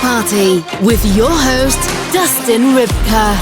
Party with your host, Dustin Rybka.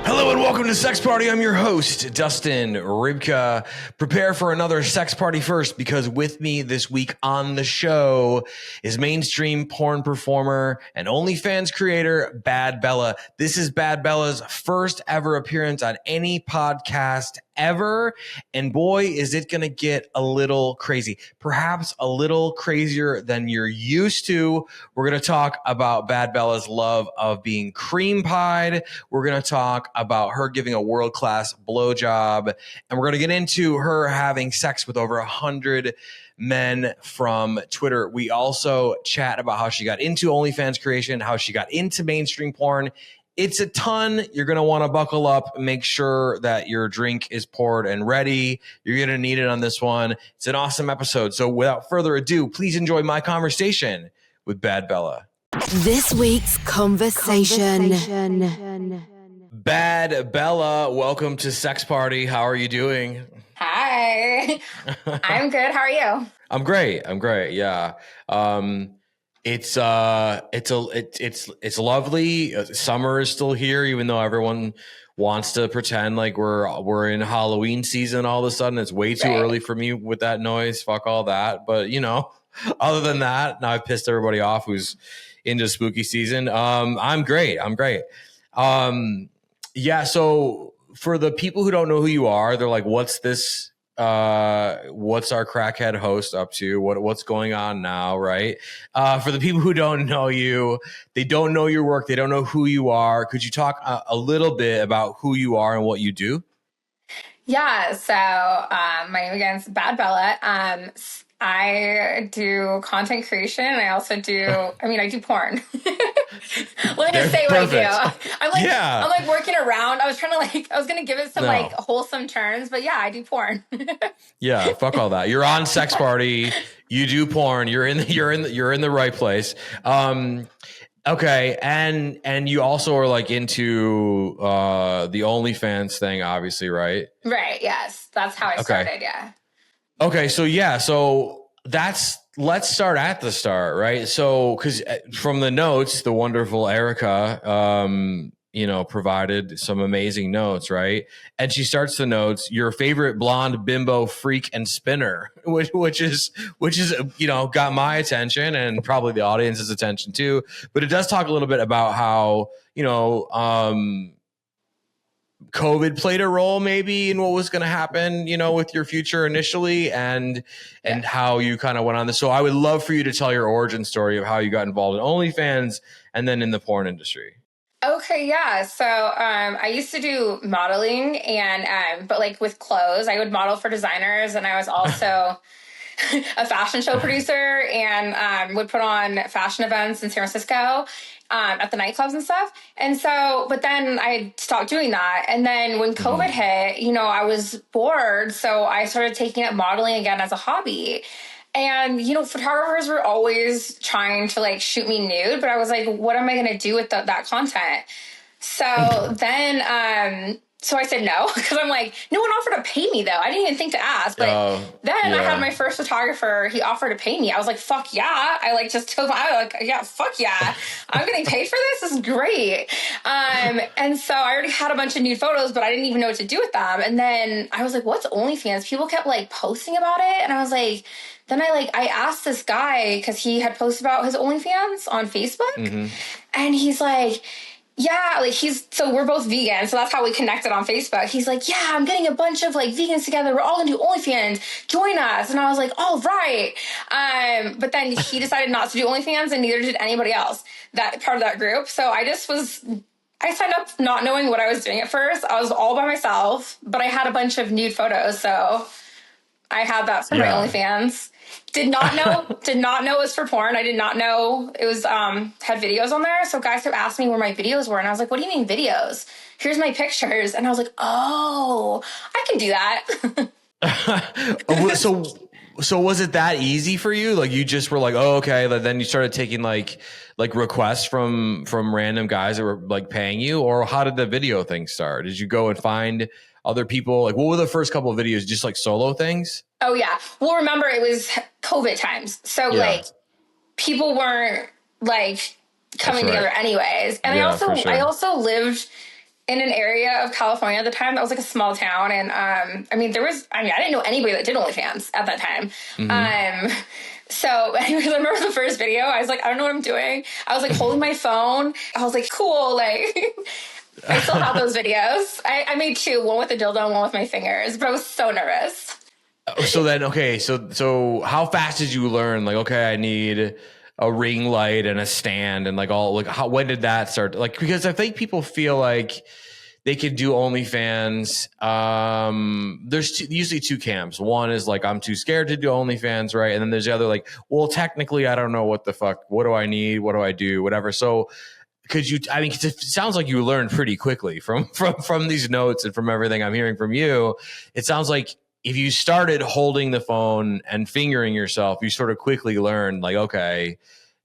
Hello and welcome to Sex Party. I'm your host, Dustin Rybka. Prepare for another sex party first, because with me this week on the show is mainstream porn performer and OnlyFans creator, Bad Bella. This is Bad Bella's first ever appearance on any podcast ever. And boy, is it going to get a little crazy, perhaps a little crazier than you're used to. We're going to talk about Bad Bella's love of being cream pied. We're going to talk about her giving a world-class blowjob. And we're going to get into her having sex with over 100 men from Twitter. We also chat about how she got into OnlyFans creation, how she got into mainstream porn. It's a ton. You're going to want to buckle up, make sure that your drink is poured and ready. You're going to need it on this one. It's an awesome episode. So without further ado, please enjoy my conversation with Bad Bella. This week's conversation. Bad Bella, welcome to Sex Party. How are you doing? Hi. I'm good. How are you? I'm great. Yeah. It's lovely. Summer is still here, even though everyone wants to pretend like we're in Halloween season. All of a sudden, it's way too early for me with that noise. Fuck all that. But other than that, now I've pissed everybody off who's into spooky season. I'm great. Yeah. So for the people who don't know who you are, they're like, "What's this? What's our crackhead host up to? What's going on now?" Right? For the people who don't know you, they don't know your work, they don't know who you are. Could you talk a little bit about who you are and what you do? Yeah. So my name again is Bad Bella. I do content creation. I also do. I do porn. Let me just say what I do. I'm like working around. I was gonna give it some wholesome terms, but yeah, I do porn. Yeah, fuck all that. You're on Sex Party. You do porn. You're in the right place. Okay, and you also are like into the OnlyFans thing, obviously, right? Right. Yes, that's how I started. Yeah. Okay, so let's start at the start, right? So, because from the notes, the wonderful Erica, provided some amazing notes, right? And she starts the notes: your favorite blonde bimbo freak and spinner, which is got my attention and probably the audience's attention too. But it does talk a little bit about how COVID played a role maybe in what was going to happen, with your future initially and how you kind of went on this. So I would love for you to tell your origin story of how you got involved in OnlyFans and then in the porn industry. Okay, yeah. So I used to do modeling but like with clothes, I would model for designers, and I was also a fashion show producer and would put on fashion events in San Francisco at the nightclubs and stuff. And so, but then I stopped doing that. And then when COVID hit, I was bored. So I started taking up modeling again as a hobby. And, photographers were always trying to shoot me nude, but I was like, what am I going to do with that content? So then, so I said no, because I'm like, no one offered to pay me though. I didn't even think to ask. But I had my first photographer. He offered to pay me. I was like, fuck yeah. Fuck yeah. I'm getting paid for this. This is great. And so I already had a bunch of nude photos, but I didn't even know what to do with them. And then I was like, what's OnlyFans? People kept posting about it. And I was like, then I asked this guy, because he had posted about his OnlyFans on Facebook. And he's like, yeah, so we're both vegan. So that's how we connected on Facebook. He's like, yeah, I'm getting a bunch of vegans together. We're all gonna do OnlyFans. Join us. And I was like, all right. But then he decided not to do OnlyFans, and neither did anybody else that part of that group. So I signed up not knowing what I was doing at first. I was all by myself, but I had a bunch of nude photos. So I had that for my OnlyFans. Did not know it was for porn. I did not know it was had videos on there. So guys kept asking me where my videos were, and I was like, what do you mean videos? Here's my pictures. And I was like, oh, I can do that. So was it that easy for you? You just were like, oh, okay. Then you started taking requests from random guys that were paying you, or how did the video thing start? Did you go and find other people? What were the first couple of videos? Just solo things? Oh, yeah. Well, remember, it was COVID times. So Yeah. like people weren't like coming together anyways. And Yeah, I also lived in an area of California at the time that was like a small town. And I didn't know anybody that did OnlyFans at that time. So anyways, I remember the first video, I was like, I don't know what I'm doing. I was like holding my phone. I was like, cool. Like I still have those videos. I made two, one with a dildo and one with my fingers, but I was so nervous. So then, okay. So how fast did you learn? Like, okay, I need a ring light and a stand and like all, like when did that start? Like, because I think people feel like they could do OnlyFans. There's usually two camps. One is like, I'm too scared to do OnlyFans, right? And then there's the other like, well, technically, I don't know what the fuck. What do I need? What do I do? Whatever. So could you? I mean, 'cause it sounds like you learned pretty quickly from these notes and from everything I'm hearing from you. It sounds like if you started holding the phone and fingering yourself, you sort of quickly learned like, okay,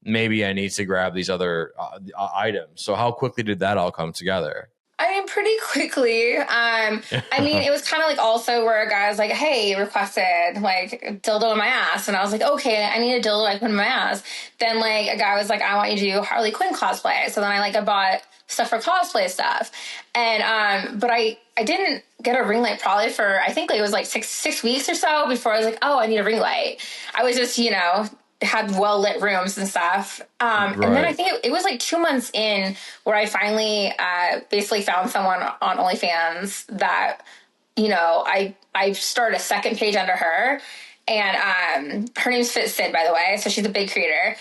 maybe I need to grab these other items. So how quickly did that all come together? I mean, pretty quickly. It was kind of like also where a guy was like, hey, requested like a dildo in my ass. And I was like, okay, I need a dildo like in my ass. Then like a guy was like, I want you to do Harley Quinn cosplay. So then I bought stuff for cosplay stuff. And, but I didn't get a ring light probably for, I think like it was like six weeks or so before I was like, oh, I need a ring light. I was just, had well lit rooms and stuff. And then I think it was like 2 months in where I finally basically found someone on OnlyFans that, I started a second page under her. And her name's Fit Sid, by the way. So she's a big creator.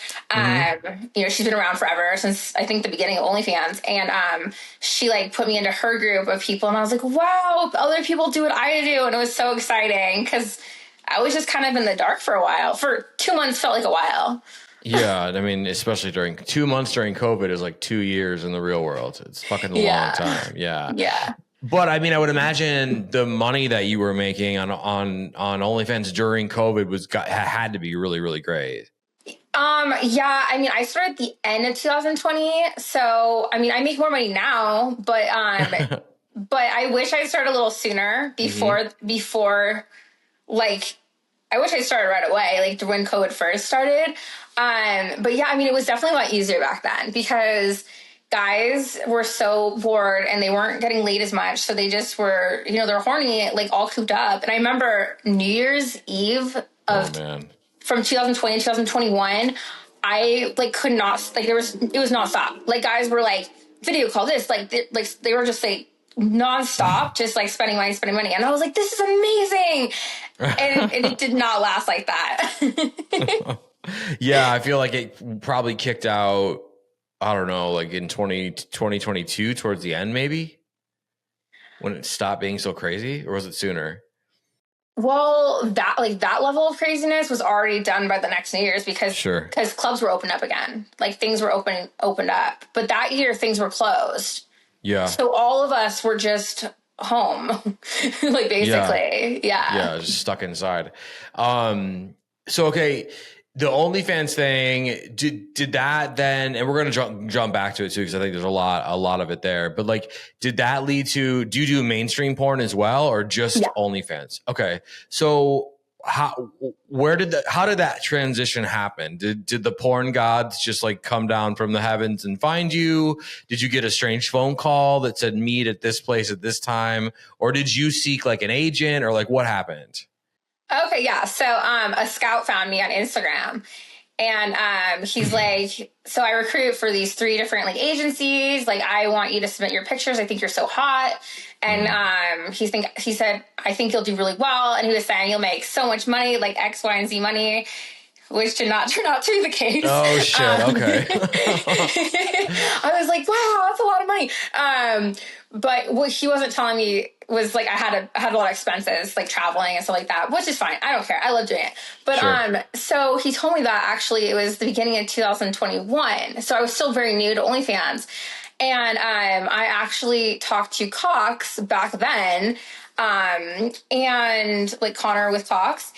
She's been around forever since I think the beginning of OnlyFans. And she like put me into her group of people. And I was like, wow, other people do what I do. And it was so exciting because I was just kind of in the dark for a while. For 2 months felt like a while. Yeah, I mean, especially during 2 months during COVID is like 2 years in the real world. It's fucking a long time. Yeah. Yeah. But I mean, I would imagine the money that you were making on OnlyFans during COVID had to be really, really great. I started at the end of 2020. So, I make more money now, but but I wish I started a little sooner before like, I wish I started right away, like when COVID first started. But yeah, it was definitely a lot easier back then because guys were so bored and they weren't getting laid as much. So they just were, they're horny, like all cooped up. And I remember New Year's Eve from 2020 to 2021, I like could not, like it was nonstop. Like guys were like video call this, they were just like nonstop, just like spending money. And I was like, this is amazing. And it did not last like that. Yeah. I feel like it probably kicked out, I don't know, like in 2022 towards the end, maybe when it stopped being so crazy, or was it sooner? Well, that level of craziness was already done by the next New Year's because clubs were opened up again. Like things were opened up, but that year things were closed. Yeah. So all of us were just home, like basically. Yeah. Yeah. Just stuck inside. So, okay. The OnlyFans thing, did that then, and we're going to jump back to it too, because I think there's a lot of it there, but like, did that lead to, do you do mainstream porn as well, or just OnlyFans? Okay. So how did that transition happen? Did the porn gods just like come down from the heavens and find you? Did you get a strange phone call that said meet at this place at this time? Or did you seek like an agent, or like what happened? Okay, yeah. So a scout found me on Instagram, and he's like, so I recruit for these 3 different like agencies. Like, I want you to submit your pictures. I think you're so hot. And he said, I think you'll do really well. And he was saying you'll make so much money, like X, Y, and Z money, which did not turn out to be the case. Oh shit! Okay. I was like, wow, that's a lot of money. But what he wasn't telling me was like I had a lot of expenses, like traveling and stuff like that, which is fine. I don't care. I love doing it. But so he told me that actually it was the beginning of 2021. So I was still very new to OnlyFans. And I actually talked to Cox back then, and like Connor with Cox.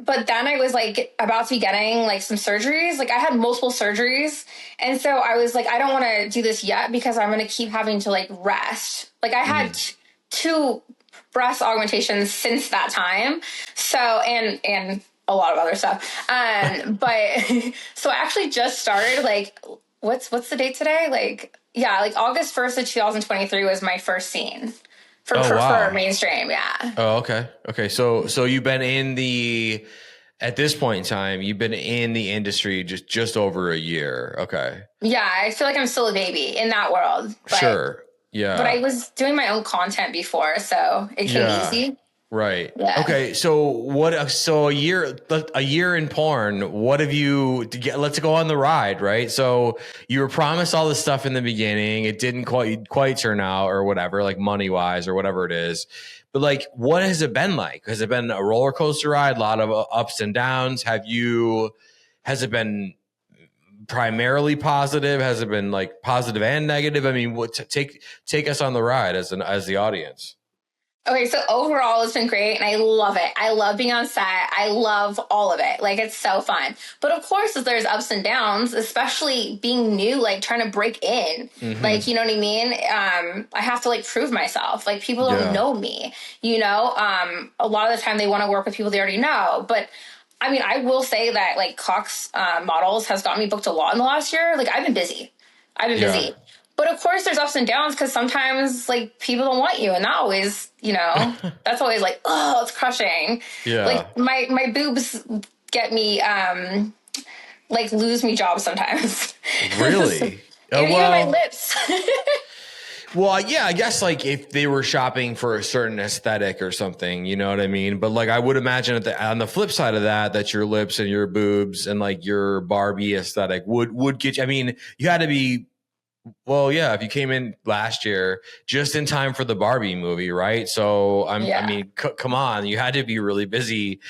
But then I was like about to be getting like some surgeries. Like I had multiple surgeries. And so I was like, I don't want to do this yet because I'm going to keep having to like rest. Like I had 2 breast augmentations since that time. So, and a lot of other stuff. But so I actually just started like, what's the date today? Like, yeah, like August 1st of 2023 was my first scene for mainstream. Yeah. Oh, okay. Okay. So you've been at this point in time, you've been in the industry just over a year. Okay. Yeah. I feel like I'm still a baby in that world. But, sure. Yeah. But I was doing my own content before, so it came easy. Right. Yeah. Okay. So a year in porn, what have you let's go on the ride, right? So you were promised all this stuff in the beginning. It didn't quite turn out or whatever, like money wise or whatever it is. But like, what has it been like? Has it been a roller coaster ride? A lot of ups and downs. Has it been primarily positive? Has it been like positive and negative? I mean, take us on the ride as the audience. Okay, so overall, it's been great, and I love it. I love being on set. I love all of it. Like, it's so fun. But of course, there's ups and downs, especially being new, like trying to break in. Like, you know what I mean? I have to like prove myself. Like, people don't know me, you know? A lot of the time they want to work with people they already know. But I mean, I will say that like Cox Models has gotten me booked a lot in the last year. Like, I've been busy. But of course there's ups and downs because sometimes like people don't want you, and that always, you know, that's always like, oh, it's crushing. Yeah. Like my boobs get me like lose me jobs sometimes. Really? And even my lips. Well, yeah, I guess like if they were shopping for a certain aesthetic or something, you know what I mean? But like I would imagine on the flip side of that your lips and your boobs and like your Barbie aesthetic would get you. I mean, you had to be, well, yeah, if you came in last year just in time for the Barbie movie, right? So I mean, come on, you had to be really busy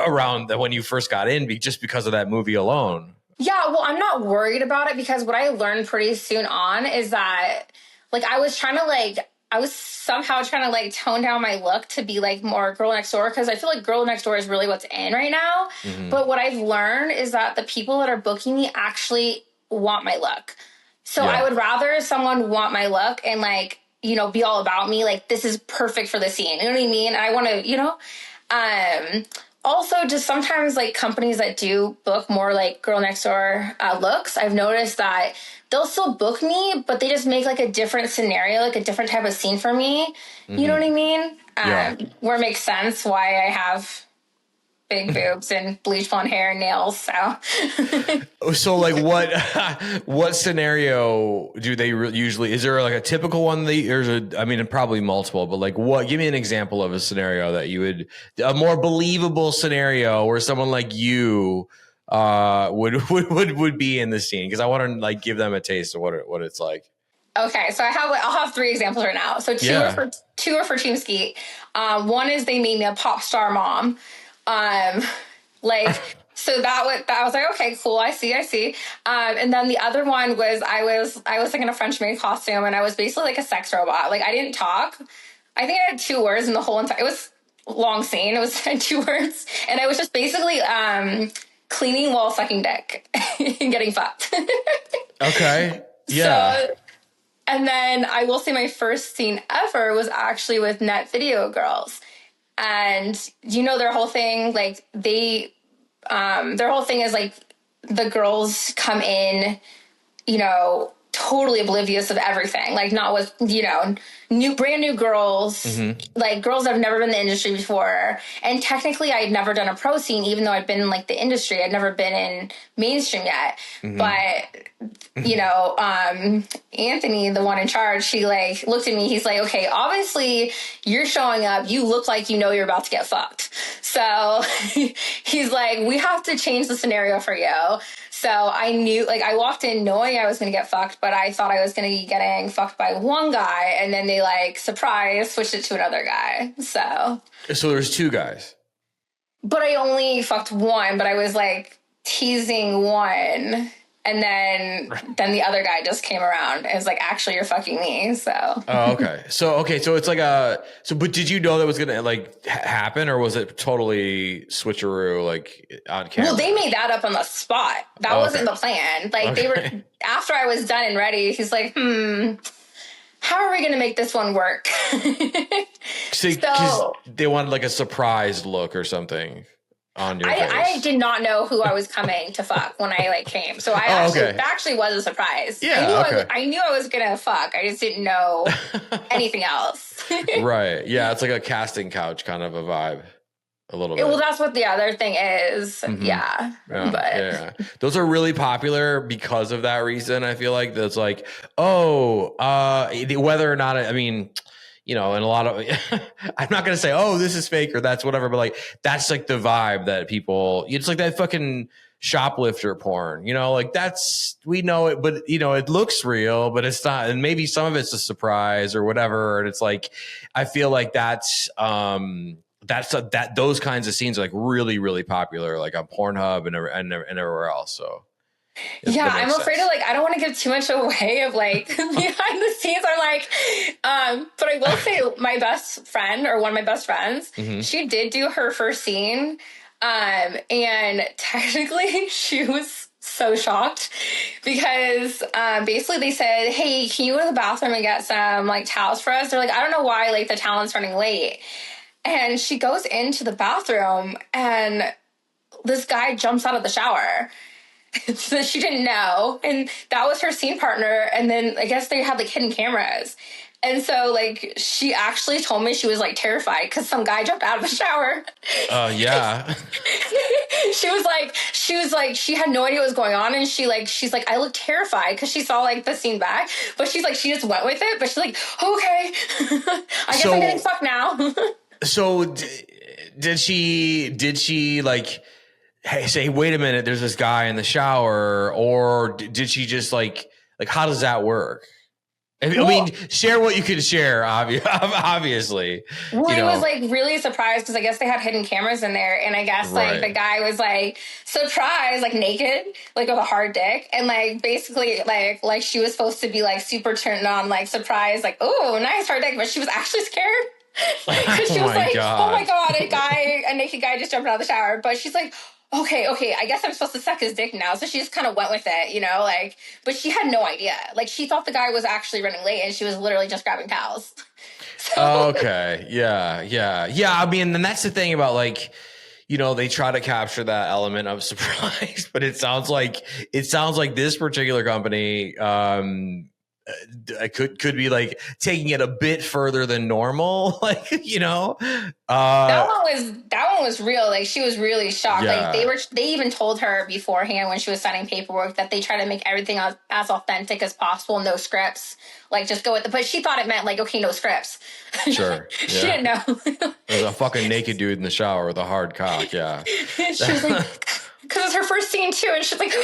around when you first got in just because of that movie alone. Yeah, well, I'm not worried about it because what I learned pretty soon on is that like I was somehow trying to like tone down my look to be like more girl next door, because I feel like girl next door is really what's in right now. But what I've learned is that the people that are booking me actually want my look. So I would rather someone want my look and like, you know, be all about me. Like, this is perfect for the scene. You know what I mean? And I want to, you know, also just sometimes like companies that do book more like girl next door looks, I've noticed that they'll still book me, but they just make like a different scenario, like a different type of scene for me. You know what I mean? Where it makes sense why I have big boobs and bleach blonde hair and nails. So like what scenario do they usually, is there like a typical one I mean, probably multiple, but like give me an example of a scenario that a more believable scenario where someone like you would be in the scene, because I want to like give them a taste of what it's like. Okay, so I'll have 3 examples right now. So two are for Team Skeet. One is they made me a pop star mom. So that was like, okay, cool. I see. And then the other one was, I was like in a French maid costume, and I was basically like a sex robot. Like, I didn't talk. I think I had 2 words in the whole entire, it was a long scene. It was 2 words. And I was just basically, cleaning while sucking dick and getting fucked. Okay. Yeah. So, and then I will say my first scene ever was actually with Net Video Girls. And you know, their whole thing, like their whole thing is like the girls come in, you know, totally oblivious of everything. Like, not with, you know, brand new girls, like girls that have never been in the industry before. And technically I had never done a pro scene, even though I'd been in like the industry. I'd never been in mainstream yet. But, you know, Anthony, the one in charge, he like looked at me. He's like, okay, obviously you're showing up. You look like, you know, you're about to get fucked. So he's like, we have to change the scenario for you. So I knew, like, I walked in knowing I was going to get fucked, but I thought I was going to be getting fucked by one guy. And then they like, surprise, switched it to another guy. So there's 2 guys. But I only fucked one, but I was like teasing one. And then the other guy just came around and was like, actually, you're fucking me. So. Oh, okay. So it's like but did you know that was going to like happen, or was it totally switcheroo, like on camera? Well, they made that up on the spot. That wasn't the plan. Like they were, after I was done and ready, he's like, how are we going to make this one work? So they wanted like a surprise look or something on your face. I did not know who I was coming to fuck when I like came. So that actually was a surprise. Yeah, I knew I was going to fuck. I just didn't know anything else. Right. Yeah. It's like a casting couch kind of a vibe. A little bit. Well, that's what the other thing is. Mm-hmm. Yeah. Those are really popular because of that reason. I feel like that's like, whether or not, I mean, you know, and a lot of, I'm not going to say, oh, this is fake or that's whatever, but like, that's like the vibe that people, it's like that fucking shoplifter porn, you know, like we know it, but you know, it looks real, but it's not. And maybe some of it's a surprise or whatever. And it's like, I feel like those kinds of scenes are like really, really popular, like on Pornhub and everywhere else. So I'm afraid of I don't want to give too much away of like behind the scenes. I'm like, but I will say my best friend or one of my best friends, she did do her first scene. And technically she was so shocked because, basically they said, hey, can you go to the bathroom and get some like towels for us? They're like, I don't know why like the talent's running late. And she goes into the bathroom and this guy jumps out of the shower. So she didn't know. And that was her scene partner. And then I guess they had like hidden cameras. And so like she actually told me she was like terrified because some guy jumped out of the shower. Yeah. She was like, she had no idea what was going on. And she's like, I look terrified because she saw like the scene back. But she's like, she just went with it. But she's like, okay, I guess I'm getting fucked now. So did she like, hey, say, wait a minute, there's this guy in the shower, or did she just like how does that work? I mean, share what you could share, obviously. Well, I was like really surprised because I guess they had hidden cameras in there, and I guess like the guy was like surprised, like naked, like with a hard dick, and like basically like she was supposed to be like super turned on, like surprised, like oh nice hard dick, but she was actually scared. Because she was like, oh my God, a naked guy just jumped out of the shower. But she's like, okay, I guess I'm supposed to suck his dick now. So she just kind of went with it, you know, like, but she had no idea. Like, she thought the guy was actually running late and she was literally just grabbing towels. Okay. Yeah. I mean, and that's the thing about like, you know, they try to capture that element of surprise, but it sounds like this particular company, I could be like taking it a bit further than normal, like, you know. That one was real. Like she was really shocked. Yeah. Like they even told her beforehand when she was signing paperwork that they try to make everything as authentic as possible, no scripts. Like just go with it. But she thought it meant like, okay, no scripts. Sure. She didn't know. There's a fucking naked dude in the shower with a hard cock. Yeah. She was like, because it's her first scene too, and she's like.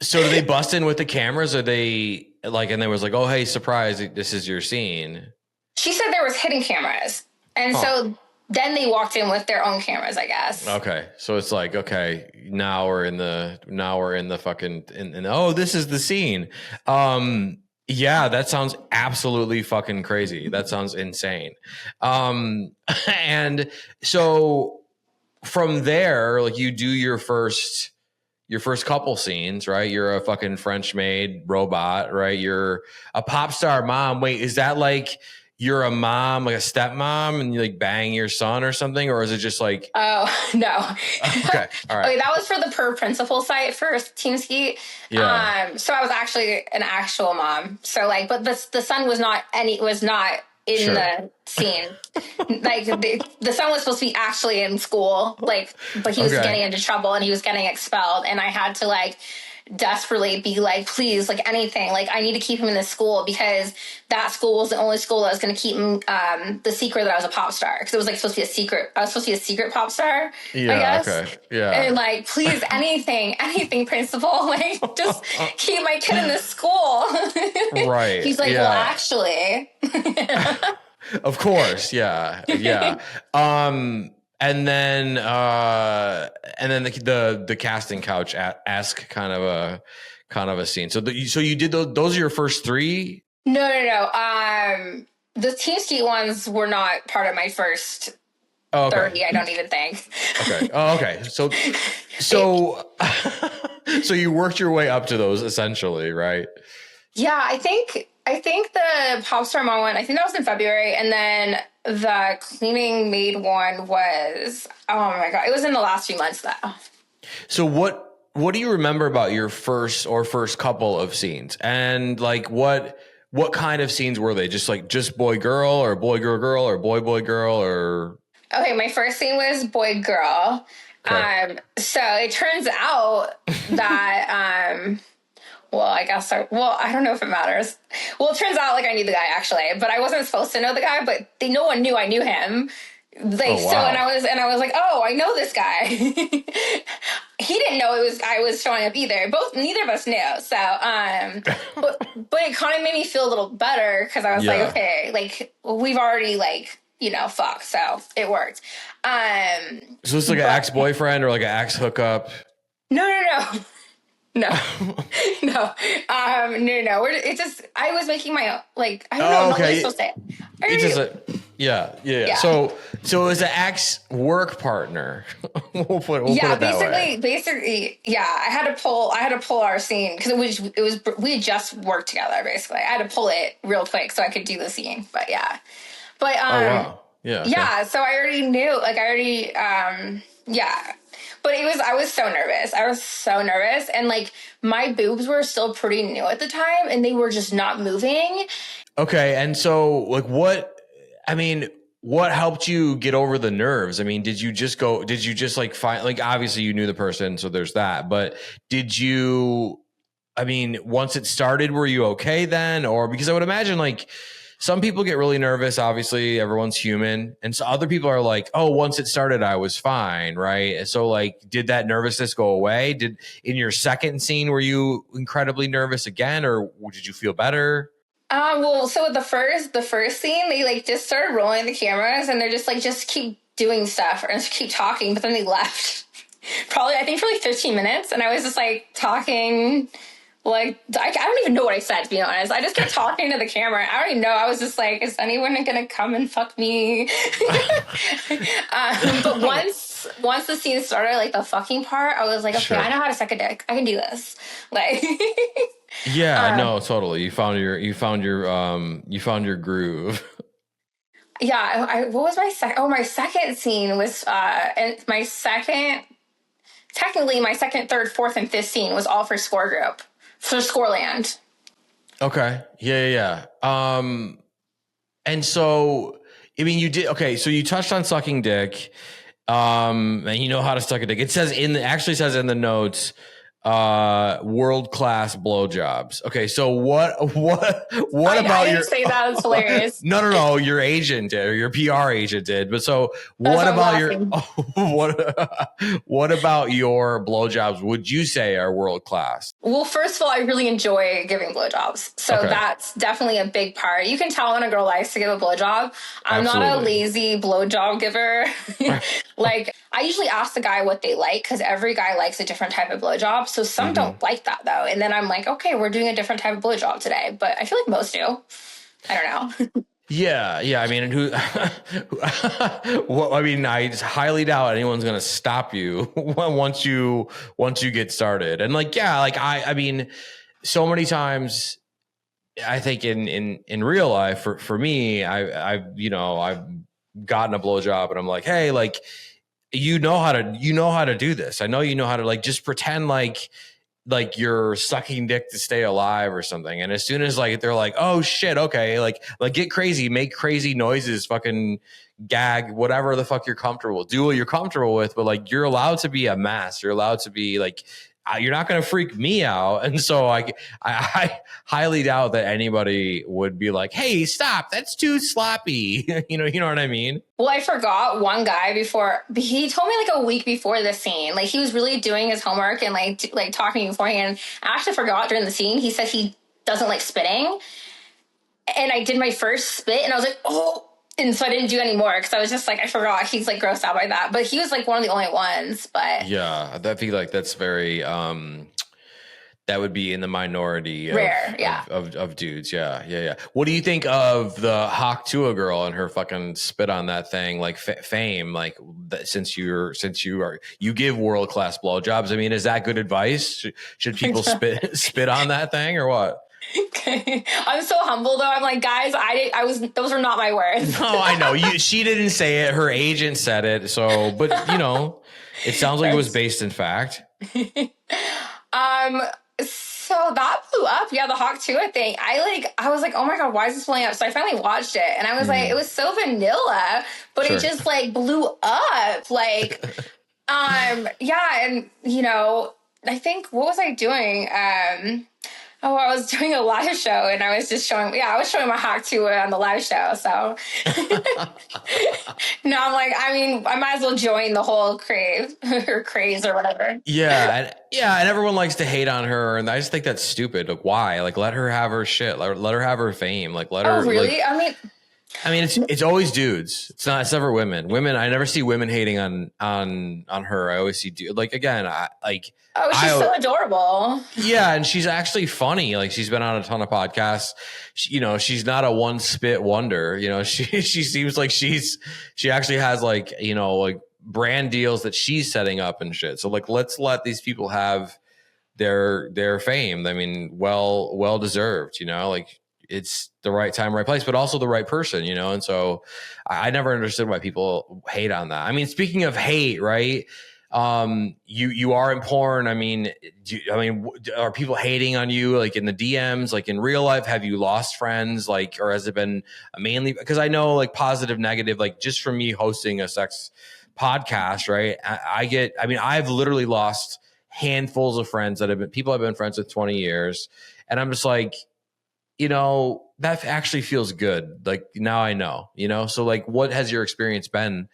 So do they bust in with the cameras? Or they like, and they was like, oh, hey, surprise, this is your scene. She said there was hidden cameras. And so then they walked in with their own cameras, I guess. Okay. So it's like, okay, now we're in the fucking, oh, this is the scene. Yeah, that sounds absolutely fucking crazy. That sounds insane. And so from there, like you do your first couple scenes, right? You're a fucking French maid robot, right? You're a pop star mom. Wait, is that like you're a mom, like a stepmom, and you like bang your son or something? Or is it just like... Oh, no. Okay, all right. Okay, that was for the per principal site for Team Skeet. Yeah. So I was actually an actual mom. So like, but the son was not in the scene. Like the son was supposed to be actually in school, like, but he was getting into trouble and he was getting expelled, and I had to like desperately be like, please, like anything, like I need to keep him in this school because that school was the only school that was going to keep him the secret that I was a pop star, because it was like supposed to be a secret. I was supposed to be a secret pop star. Yeah, I guess. Okay. Yeah. And like, please, anything, principal, like just keep my kid in this school. Right. He's like, well, actually. Of course, yeah. And then the casting couch esque kind of a scene. So you did those are your first three? No. The Team Skeet ones were not part of my first 30. I don't even think. Okay. Oh, okay. So so you worked your way up to those essentially, right? Yeah, I think I think the pop star mom one, I think that was in February. And then the cleaning maid one was, oh my God, it was in the last few months though. So what do you remember about your first couple of scenes? And like what kind of scenes were they? Just boy girl or boy girl girl or boy girl or? Okay, my first scene was boy girl. Okay. So it turns out that well, I guess I don't know if it matters. Well, it turns out like I knew the guy actually, but I wasn't supposed to know the guy, but no one knew I knew him. Like, Oh, wow. so, and I was like, oh, I know this guy. He didn't know I was showing up either. Neither of us knew. So, but it kind of made me feel a little better because I was like, okay, like we've already like, fuck. So it worked. So it's like an ex-boyfriend or like an ex-hookup? No. No, no. It's just, I was making my, like, I don't know. I'm not really supposed to say. Yeah. So it was an ex-work partner. we'll put it that way. Basically, yeah. I had to pull our scene because we had just worked together. Basically, I had to pull it real quick so I could do the scene. But yeah, but oh wow, yeah, okay. Yeah. So I already knew, like, yeah. But I was so nervous. I was so nervous. And like my boobs were still pretty new at the time and they were just not moving. Okay. And so like what helped you get over the nerves? I mean, did you just like find, like, obviously you knew the person, so there's that, but once it started, were you okay then? Or because I would imagine like, some people get really nervous. Obviously, everyone's human. And so other people are like, oh, once it started, I was fine. Right. And so like, did that nervousness go away? In your second scene, were you incredibly nervous again, or did you feel better? Well, so the first scene, they like just started rolling the cameras and they're just like, just keep doing stuff or just keep talking. But then they left probably, I think for like 15 minutes. And I was just like talking. Like, I don't even know what I said, to be honest. I just kept talking to the camera. I don't even know. I was just like, is anyone going to come and fuck me? But once the scene started, like the fucking part, I was like, okay, sure. I know how to suck a dick. I can do this. Like, yeah, no, totally. You found your groove. Yeah. What was my second? Oh, my second scene was, technically my second, third, fourth, and fifth scene was all for Score Group. For Scoreland. Okay. Yeah. And so, I mean, you did, okay. So you touched on sucking dick, and you know how to suck a dick. It says actually says in the notes, world-class blowjobs. Okay. So what about I didn't say that. It's hilarious. No. Your agent did, or your PR agent did. But so what about what about your blowjobs would you say are world-class? Well, first of all, I really enjoy giving blowjobs. So that's definitely a big part. You can tell when a girl likes to give a blowjob. I'm Absolutely. Not a lazy blowjob giver. Like, I usually ask the guy what they like because every guy likes a different type of blowjob. So some don't like that, though. And then I'm like, okay, we're doing a different type of blowjob today. But I feel like most do. I don't know. Yeah. I mean, I highly doubt anyone's going to stop you once you get started. And like, yeah, like I mean, so many times I think in real life for me, I've gotten a blowjob and I'm like, hey, like, you know how to do this. I know you know how to, like, just pretend like you're sucking dick to stay alive or something. And as soon as like they're like, oh shit, okay, like get crazy, make crazy noises, fucking gag, whatever the fuck you're comfortable, do what you're comfortable with, but like you're allowed to be a mess. You're allowed to be like, you're not going to freak me out. And so I highly doubt that anybody would be like, hey, stop, that's too sloppy. you know what I mean? Well, I forgot one guy before. He told me like a week before the scene. Like he was really doing his homework and like talking beforehand. I actually forgot during the scene. He said he doesn't like spitting. And I did my first spit and I was like, oh. And so I didn't do any more because I was just like, I forgot. He's like grossed out by that. But he was like one of the only ones. But yeah, I feel like that's very, that would be in the minority rare, of dudes. Yeah. What do you think of the Hawk Tuah girl and her fucking spit on that thing, like fame, like since you give world-class blowjobs? I mean, is that good advice? Should people spit on that thing or what? Okay. I'm so humble though. I'm like, guys, those are not my words. No, I know she didn't say it. Her agent said it. So, but it sounds like it was based in fact. Um, so that blew up. Yeah, the Hawk Tuah thing. I was like, oh my God, why is this blowing up? So I finally watched it and I was like, it was so vanilla, but Sure. it just like blew up. Like, yeah. And I think, what was I doing? I was doing a live show and I was just showing my Hawk Tuah on the live show. So now I'm like, I might as well join the whole craze or whatever. Yeah. And everyone likes to hate on her. And I just think that's stupid. Like, why? Like, let her have her shit. Let her have her fame. Like, let her. Oh, really? Like, it's always dudes. It's never women. Women, I never see women hating on her. I always see dudes. Like, again, she's so adorable. Yeah, and she's actually funny. Like, she's been on a ton of podcasts. She's not a one spit wonder. She seems like she actually has like brand deals that she's setting up and shit. So like, let's let these people have their fame. I mean, well deserved. Like, it's the right time, right place, but also the right person, and so I never understood why people hate on that. I mean, speaking of hate, right? You are in porn. I mean, are people hating on you like in the DMs, like in real life? Have you lost friends, like, or has it been mainly because I know like positive, negative, like just from me hosting a sex podcast, right? I've literally lost handfuls of friends that people I've been friends with 20 years. And I'm just like, that actually feels good. Like, now I know, so like, what has your experience been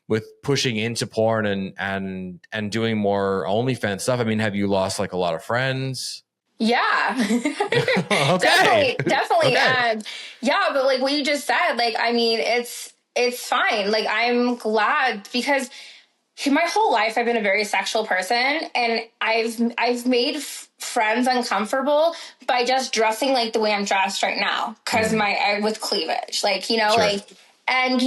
with pushing into porn and doing more OnlyFans stuff? I mean, have you lost like a lot of friends? Yeah. Okay. Definitely. Okay. Yeah, but like what you just said, like, I mean, it's fine. Like, I'm glad because my whole life I've been a very sexual person and I've made friends uncomfortable by just dressing like the way I'm dressed right now because with cleavage, like, sure. Like, and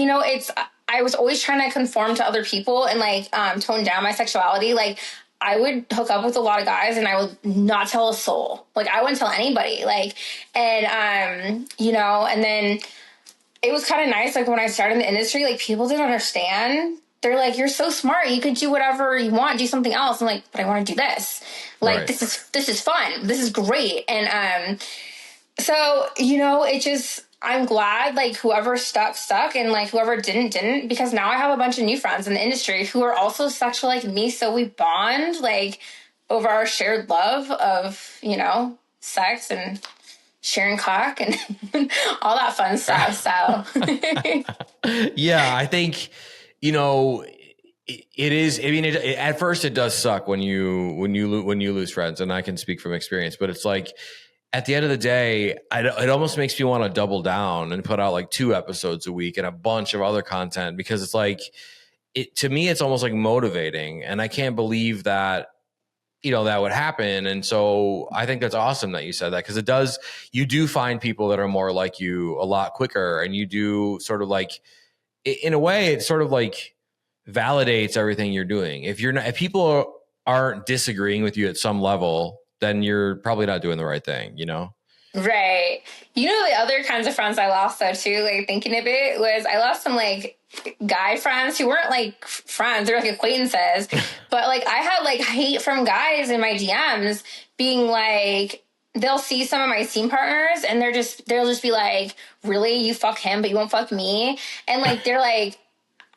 I was always trying to conform to other people and like tone down my sexuality. Like, I would hook up with a lot of guys and I would not tell a soul. Like, I wouldn't tell anybody. Like, and and then it was kind of nice. Like, when I started in the industry, like, people didn't understand. They're like, you're so smart. You could do whatever you want, do something else. I'm like, but I want to do this. Like, right. This is fun. This is great. And so, it just, I'm glad like whoever stuck, and like whoever didn't, because now I have a bunch of new friends in the industry who are also sexual like me. So we bond like over our shared love of, sex and sharing cock and all that fun stuff. So yeah, I think, it is. I mean, at first it does suck when you lose friends, and I can speak from experience. But it's like at the end of the day, it almost makes me want to double down and put out like 2 episodes a week and a bunch of other content because it's like to me, it's almost like motivating, and I can't believe that that would happen. And so I think that's awesome that you said that because you do find people that are more like you a lot quicker, and you do sort of like in a way, it sort of like validates everything you're doing. If people aren't disagreeing with you at some level, then you're probably not doing the right thing, Right. The other kinds of friends I lost though too, like thinking of it, was I lost some like guy friends who weren't like friends, they're like acquaintances. But like I had like hate from guys in my DMs being like, they'll see some of my scene partners and they'll just be like, really, you fuck him but you won't fuck me? And like they're like,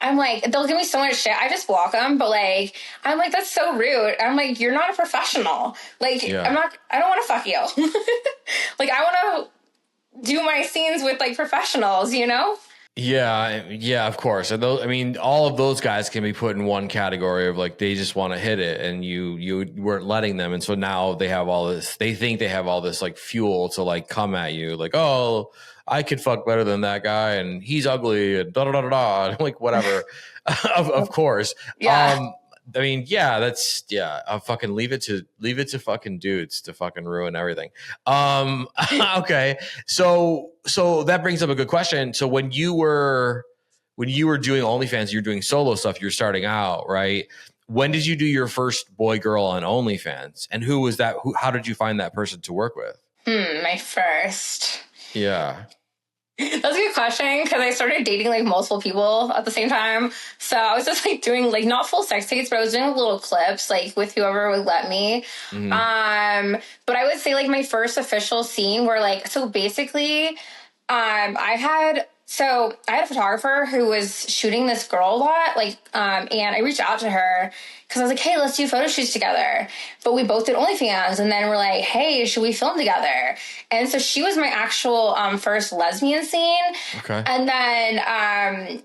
I'm like, they'll give me so much shit. I just block them, but like, I'm like, that's so rude. I'm like, you're not a professional. Like, yeah. I don't want to fuck you. Like, I want to do my scenes with like professionals, Yeah, of course. And all of those guys can be put in one category of like, they just want to hit it and you weren't letting them. And so now they think they have all this like fuel to like come at you like, oh, I could fuck better than that guy and he's ugly and da da da da da. Like, whatever. of course. Yeah. I'll fucking leave it to fucking dudes to fucking ruin everything. Okay. So that brings up a good question. So when you were doing OnlyFans, you're doing solo stuff, you're starting out, right? When did you do your first boy girl on OnlyFans? And who was that? How did you find that person to work with? My first. Yeah. That's a good question because I started dating like multiple people at the same time. So I was just like doing like not full sex dates, but I was doing little clips like with whoever would let me. But I would say like my first official scene where like so basically I had a photographer who was shooting this girl a lot, and I reached out to her because I was like, hey, let's do photo shoots together. But we both did OnlyFans, and then we're like, hey, should we film together? And so she was my actual first lesbian scene. Okay. And then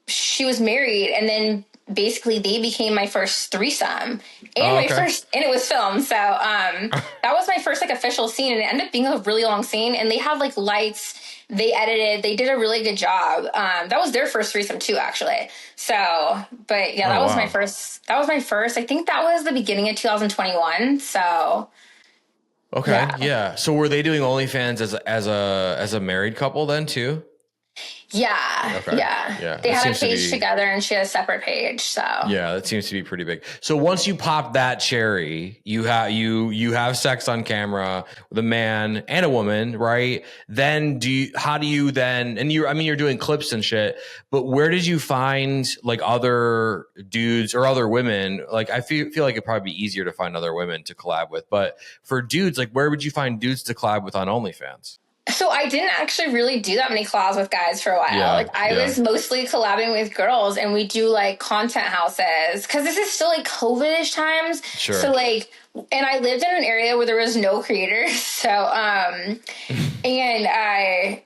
she was married, and then basically they became my first threesome and and it was filmed. So that was my first like official scene, and it ended up being a really long scene, and they had like lights, they edited, they did a really good job. That was their first threesome too, actually. So, but yeah, that was my first, I think that was the beginning of 2021. So Okay. Yeah. So were they doing OnlyFans as a married couple then too? Yeah. Okay. Yeah. They had a page together and she had a separate page. So yeah, that seems to be pretty big. So once you pop that cherry, you have sex on camera with a man and a woman, right? Then how do you then, and you're doing clips and shit, but where did you find like other dudes or other women? Like I feel like it'd probably be easier to find other women to collab with, but for dudes, like where would you find dudes to collab with on OnlyFans? So I didn't actually really do that many collabs with guys for a while. I was mostly collabing with girls, and we do like content houses because this is still like COVID-ish times. Sure. So like, and I lived in an area where there was no creators. So,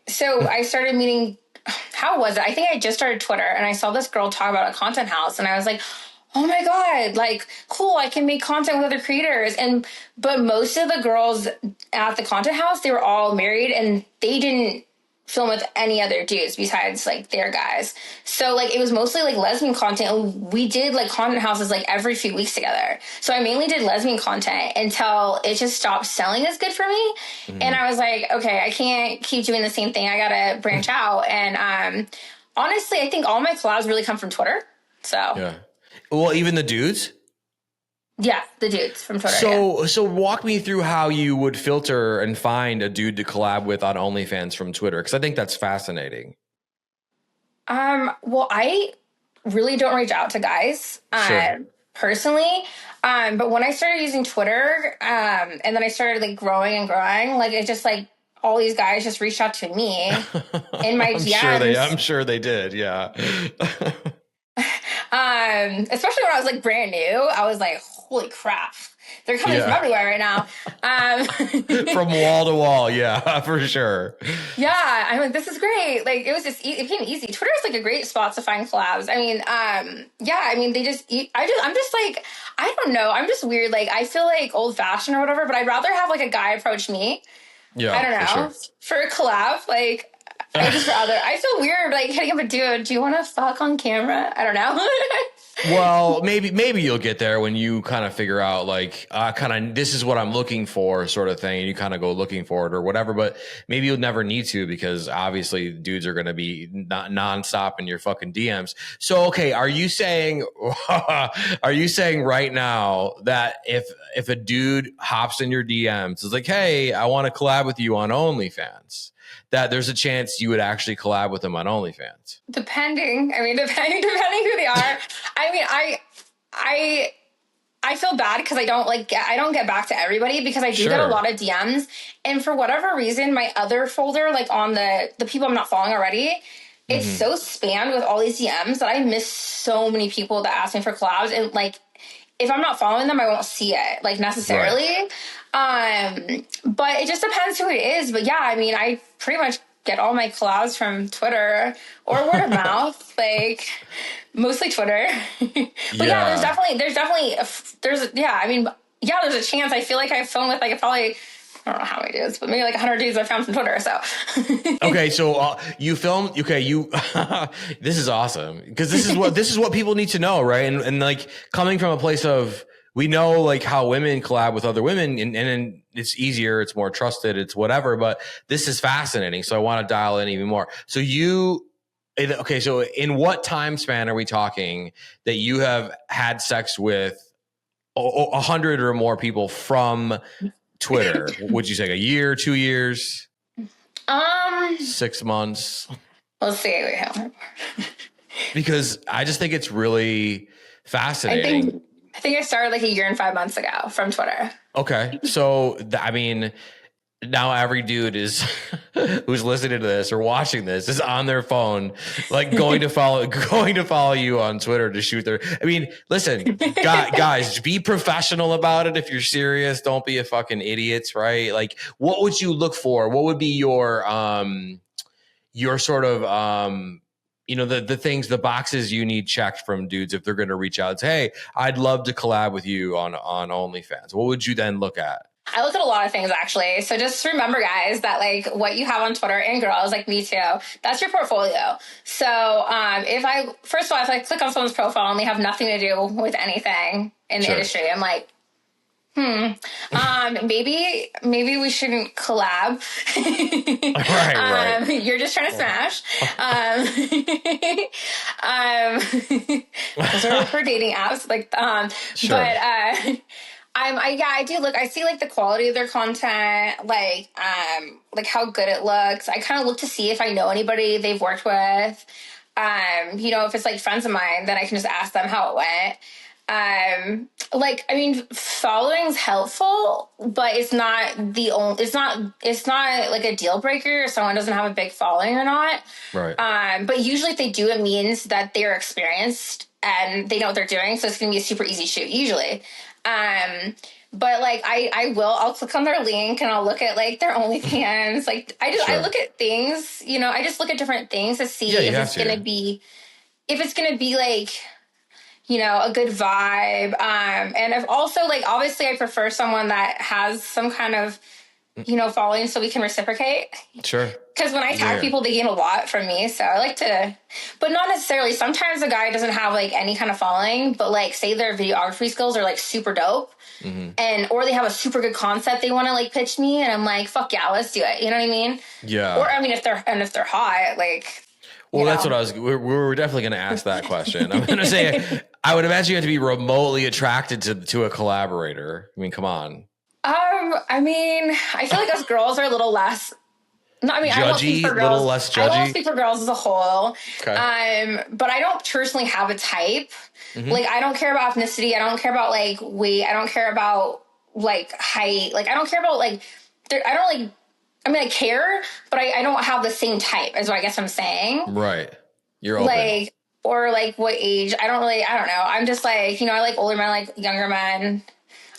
so I started meeting, how was it? I think I just started Twitter, and I saw this girl talk about a content house, and I was like, oh my God, like, cool, I can make content with other creators. But most of the girls at the content house, they were all married, and they didn't film with any other dudes besides like their guys. So like, it was mostly like lesbian content. And we did like content houses like every few weeks together. So I mainly did lesbian content until it just stopped selling as good for me. And I was like, okay, I can't keep doing the same thing. I gotta branch out. And honestly, I think all my collabs really come from Twitter. So yeah. Well, even the dudes? Yeah, the dudes from Twitter. So walk me through how you would filter and find a dude to collab with on OnlyFans from Twitter, because I think that's fascinating. Well, I really don't reach out to guys personally. But when I started using Twitter, and then I started like growing and growing, like it just like all these guys just reached out to me in my DMs. I'm sure they did. Yeah. Especially when I was like brand new, I was like, holy crap, they're coming from everywhere right now. From wall to wall. Yeah, for sure. Yeah. I'm like, this is great. Like it was just, it became easy. Twitter is like a great spot to find collabs. I mean, they just, I'm just like, I don't know. I'm just weird. Like, I feel like old fashioned or whatever, but I'd rather have like a guy approach me. Yeah. I don't know. For a collab, like, I feel weird, like hitting up a dude. Do you want to fuck on camera? I don't know. Well, maybe you'll get there when you kind of figure out like, this is what I'm looking for sort of thing. And you kind of go looking for it or whatever, but maybe you'll never need to because obviously dudes are going to be not nonstop in your fucking DMs. So, okay. Are you saying right now that if a dude hops in your DMs, is like, hey, I want to collab with you on OnlyFans, that there's a chance you would actually collab with them on OnlyFans? Depending who they are. I mean, I feel bad because I don't get back to everybody because I do get a lot of DMs, and for whatever reason, my other folder, like on the people I'm not following already, it's so spammed with all these DMs that I miss so many people that ask me for collabs, and like if I'm not following them, I won't see it like necessarily. Right. But it just depends who it is. But yeah, I mean, I pretty much get all my collabs from Twitter or word of mouth, like mostly Twitter. But there's a chance. I feel like I've filmed with like probably, I don't know how many dudes, but maybe like 100 dudes I found from Twitter. So okay, so you filmed. Okay, this is awesome because this is what people need to know, right? And like coming from a place of, we know like how women collab with other women and it's easier, it's more trusted, it's whatever, but this is fascinating. So I want to dial in even more. So so in what time span are we talking that you have had sex with 100 or more people from Twitter? Would you say a year, 2 years, 6 months? We'll see. Because I just think it's really fascinating. I think I started like a year and 5 months ago from Twitter. Okay. So, I mean, now every dude is who's listening to this or watching this is on their phone, like going to follow you on Twitter to shoot their. I mean, listen, guys, be professional about it. If you're serious, don't be a fucking idiot, right? Like, what would you look for? What would be your sort of the things, the boxes you need checked from dudes if they're going to reach out and say, hey, I'd love to collab with you on OnlyFans? What would you then look at? I look at a lot of things, actually. So just remember, guys, that like what you have on Twitter, and girls, like me too, that's your portfolio. So if I click on someone's profile and they have nothing to do with anything in the industry, I'm like, maybe we shouldn't collab. Right. You're just trying to smash. Those are for dating apps, like, but I do look. I see like the quality of their content, like how good it looks. I kind of look to see if I know anybody they've worked with. If it's like friends of mine, then I can just ask them how it went. Following's helpful, but it's not the only. It's not like a deal breaker if someone doesn't have a big following or not. Right. But usually, if they do, it means that they're experienced and they know what they're doing. So it's going to be a super easy shoot usually. But like I'll click on their link and I'll look at like their OnlyFans. Like I look at things, I just look at different things to see if it's going to be like, a good vibe. And if also like, obviously I prefer someone that has some kind of, following so we can reciprocate. Sure. Because when I tag people, they gain a lot from me. So I like to, but not necessarily. Sometimes a guy doesn't have like any kind of following, but like say their videography skills are like super dope, or they have a super good concept they want to like pitch me, and I'm like, fuck yeah, let's do it. You know what I mean? Yeah. Or I mean, if they're hot, like. Well, that's what we were definitely going to ask that question. I'm going to say, I would imagine you have to be remotely attracted to a collaborator. I mean, come on. I feel like us girls are a little less. No, I mean, judgy, I won't speak for girls. Little less judgy. I won't speak for girls as a whole. Okay. But I don't personally have a type. Like, I don't care about ethnicity. I don't care about like weight. I don't care about like height. Like, I don't care about like. I care, but I don't have the same type. Is what I guess I'm saying. Right. You're open. Like, or like what age? I don't know. I'm just like, I like older men, I like younger men.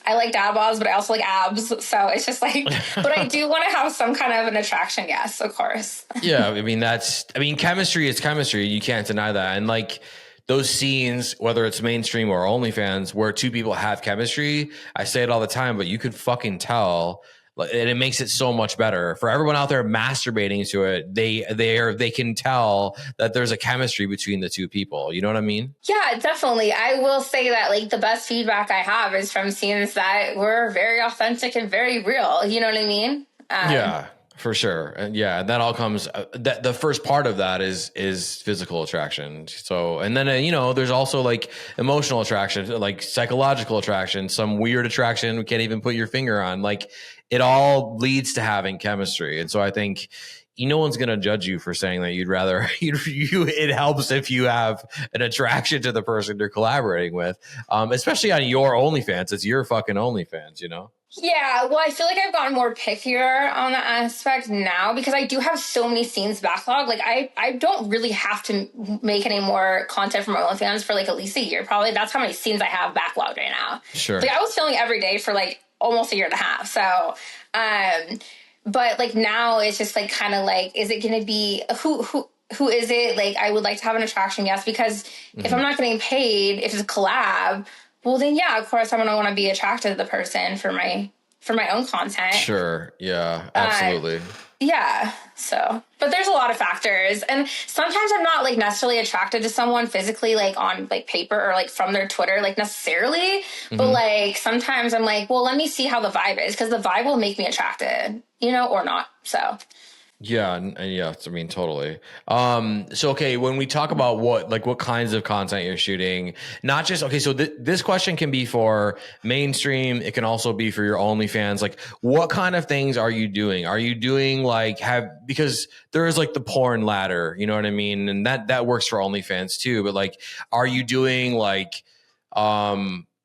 I like dad bods, but I also like abs. So it's just like, but I do want to have some kind of an attraction. Yes, of course. Yeah. I mean, chemistry is chemistry. You can't deny that. And like those scenes, whether it's mainstream or OnlyFans, where two people have chemistry, I say it all the time, but you could fucking tell. And it makes it so much better for everyone out there masturbating to it. They can tell that there's a chemistry between the two people. You know what I mean? Yeah, definitely. I will say that like the best feedback I have is from scenes that were very authentic and very real. You know what I mean? Yeah, for sure. And yeah, that all comes. The first part of that is physical attraction. So, and then there's also like emotional attraction, like psychological attraction, some weird attraction we can't even put your finger on. Like it all leads to having chemistry. And so I think no one's going to judge you for saying that you'd rather it helps if you have an attraction to the person you're collaborating with, especially on your OnlyFans. It's your fucking OnlyFans, Yeah, well, I feel like I've gotten more pickier on that aspect now because I do have so many scenes backlog. Like, I don't really have to make any more content for my OnlyFans for like at least a year. Probably that's how many scenes I have backlogged right now. Sure. Like, I was filming every day for like almost a year and a half. So, but like now it's just like kind of like, is it going to be who is it? Like, I would like to have an attraction, yes, because if I'm not getting paid, if it's a collab, well, then, yeah, of course, I'm going to want to be attracted to the person for my own content. Sure. Yeah, absolutely. Yeah. So, but there's a lot of factors. And sometimes I'm not like necessarily attracted to someone physically, like on like paper or like from their Twitter, like necessarily. But like sometimes I'm like, well, let me see how the vibe is because the vibe will make me attracted, or not. So. Yeah, yeah, I mean, totally. So okay, when we talk about what kinds of content you're shooting, not just okay. So this question can be for mainstream. It can also be for your OnlyFans. Like, what kind of things are you doing? Are you doing because there is like the porn ladder, you know what I mean, and that works for OnlyFans too. But like, are you doing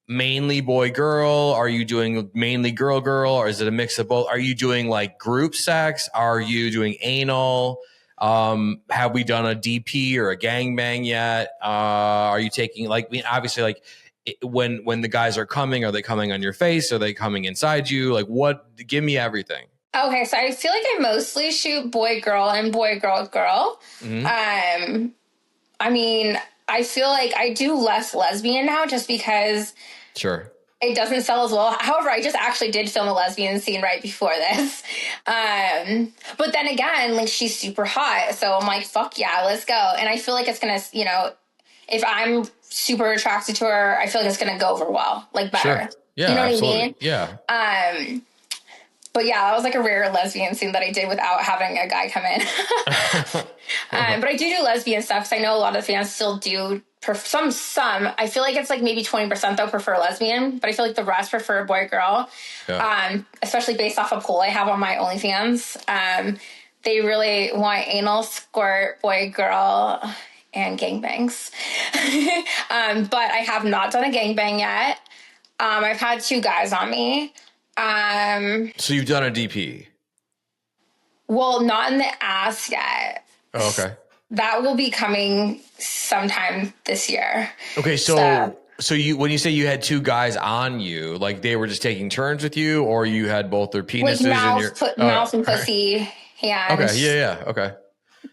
mainly boy girl? Are you doing mainly girl girl, or is it a mix of both? Are you doing like group sex? Are you doing anal? Have we done a DP or a gangbang yet? Are you taking obviously when the guys are coming, are they coming on your face? Are they coming inside you? Like what? Give me everything. Okay, so I feel like I mostly shoot boy girl and boy girl girl. Mm-hmm. I mean, I feel like I do less lesbian now just because Sure. it doesn't sell as well. However, I just actually did film a lesbian scene right before this. But then again, like she's super hot. So I'm like, fuck yeah, let's go. And I feel like it's going to, if I'm super attracted to her, I feel like it's going to go over well, like better. Sure. Yeah, you know absolutely. what I mean? Yeah. But yeah, that was like a rare lesbian scene that I did without having a guy come in. But I do lesbian stuff because I know a lot of fans still do. Some. I feel like it's like maybe 20% though prefer lesbian, but I feel like the rest prefer boy girl. Yeah. Especially based off a poll I have on my OnlyFans. They really want anal, squirt, boy girl, and gangbangs. But I have not done a gangbang yet. I've had 2 guys on me. So you've done a DP? Well, not in the ass yet. Oh, okay. That will be coming sometime this year. Okay, so you when you say you had 2 guys on you, like they were just taking turns with you, or you had both their penises Like mouth, and your mouth and pussy, hands. Okay, yeah, okay.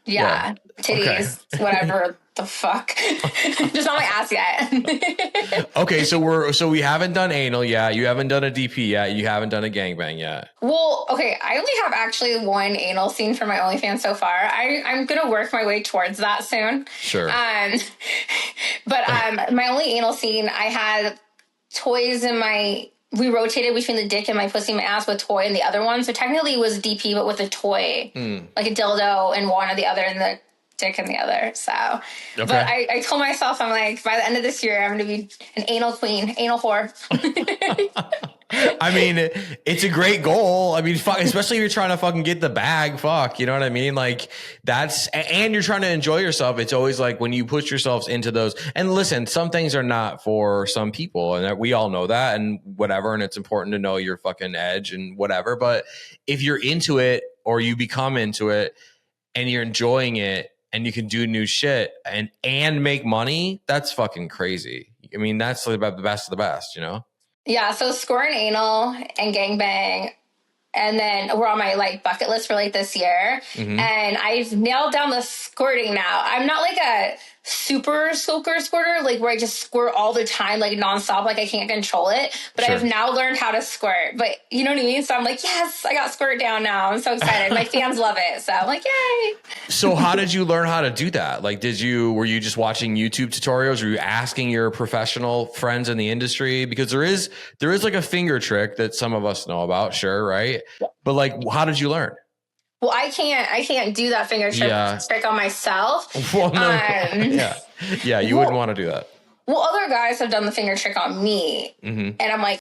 Yeah, titties, whatever the fuck. Just not my ass yet. Okay, so we haven't done anal yet. You haven't done a DP yet. You haven't done a gangbang yet. Well, okay, I only have actually 1 anal scene for my OnlyFans so far. I'm gonna work my way towards that soon. Sure. But my only anal scene, I had toys in my. We rotated between the dick and my pussy and my ass with toy and the other one. So technically it was DP, but with a toy, like a dildo in one or the other and the dick in the other. So, okay. But I told myself, I'm like, by the end of this year, I'm going to be an anal queen, anal whore. I mean, it's a great goal. I mean, fuck, especially if you're trying to fucking get the bag, fuck, you know what I mean? Like and you're trying to enjoy yourself. It's always like when you push yourselves into those, and listen, some things are not for some people and we all know that and whatever. And it's important to know your fucking edge and whatever. But if you're into it or you become into it and you're enjoying it and you can do new shit and make money, that's fucking crazy. I mean, that's the best of the best, you know? Yeah, so squirt and anal and gangbang, and then we're on my like bucket list for like this year. Mm-hmm. And I've nailed down the squirting now. I'm not like a super soaker squirter, like where I just squirt all the time, like nonstop, like I can't control it. But sure. I've now learned how to squirt. But you know what I mean? So I'm like, yes, I got squirt down now. I'm so excited. My fans love it. So I'm like, yay. So how did you learn how to do that? Like, were you just watching YouTube tutorials? Were you asking your professional friends in the industry? Because there is like a finger trick that some of us know about. Sure. Right. Yeah. But like, how did you learn? Well, I can't do that finger trick on myself. Well, no. Yeah, you wouldn't want to do that. Well, other guys have done the finger trick on me, and I'm like,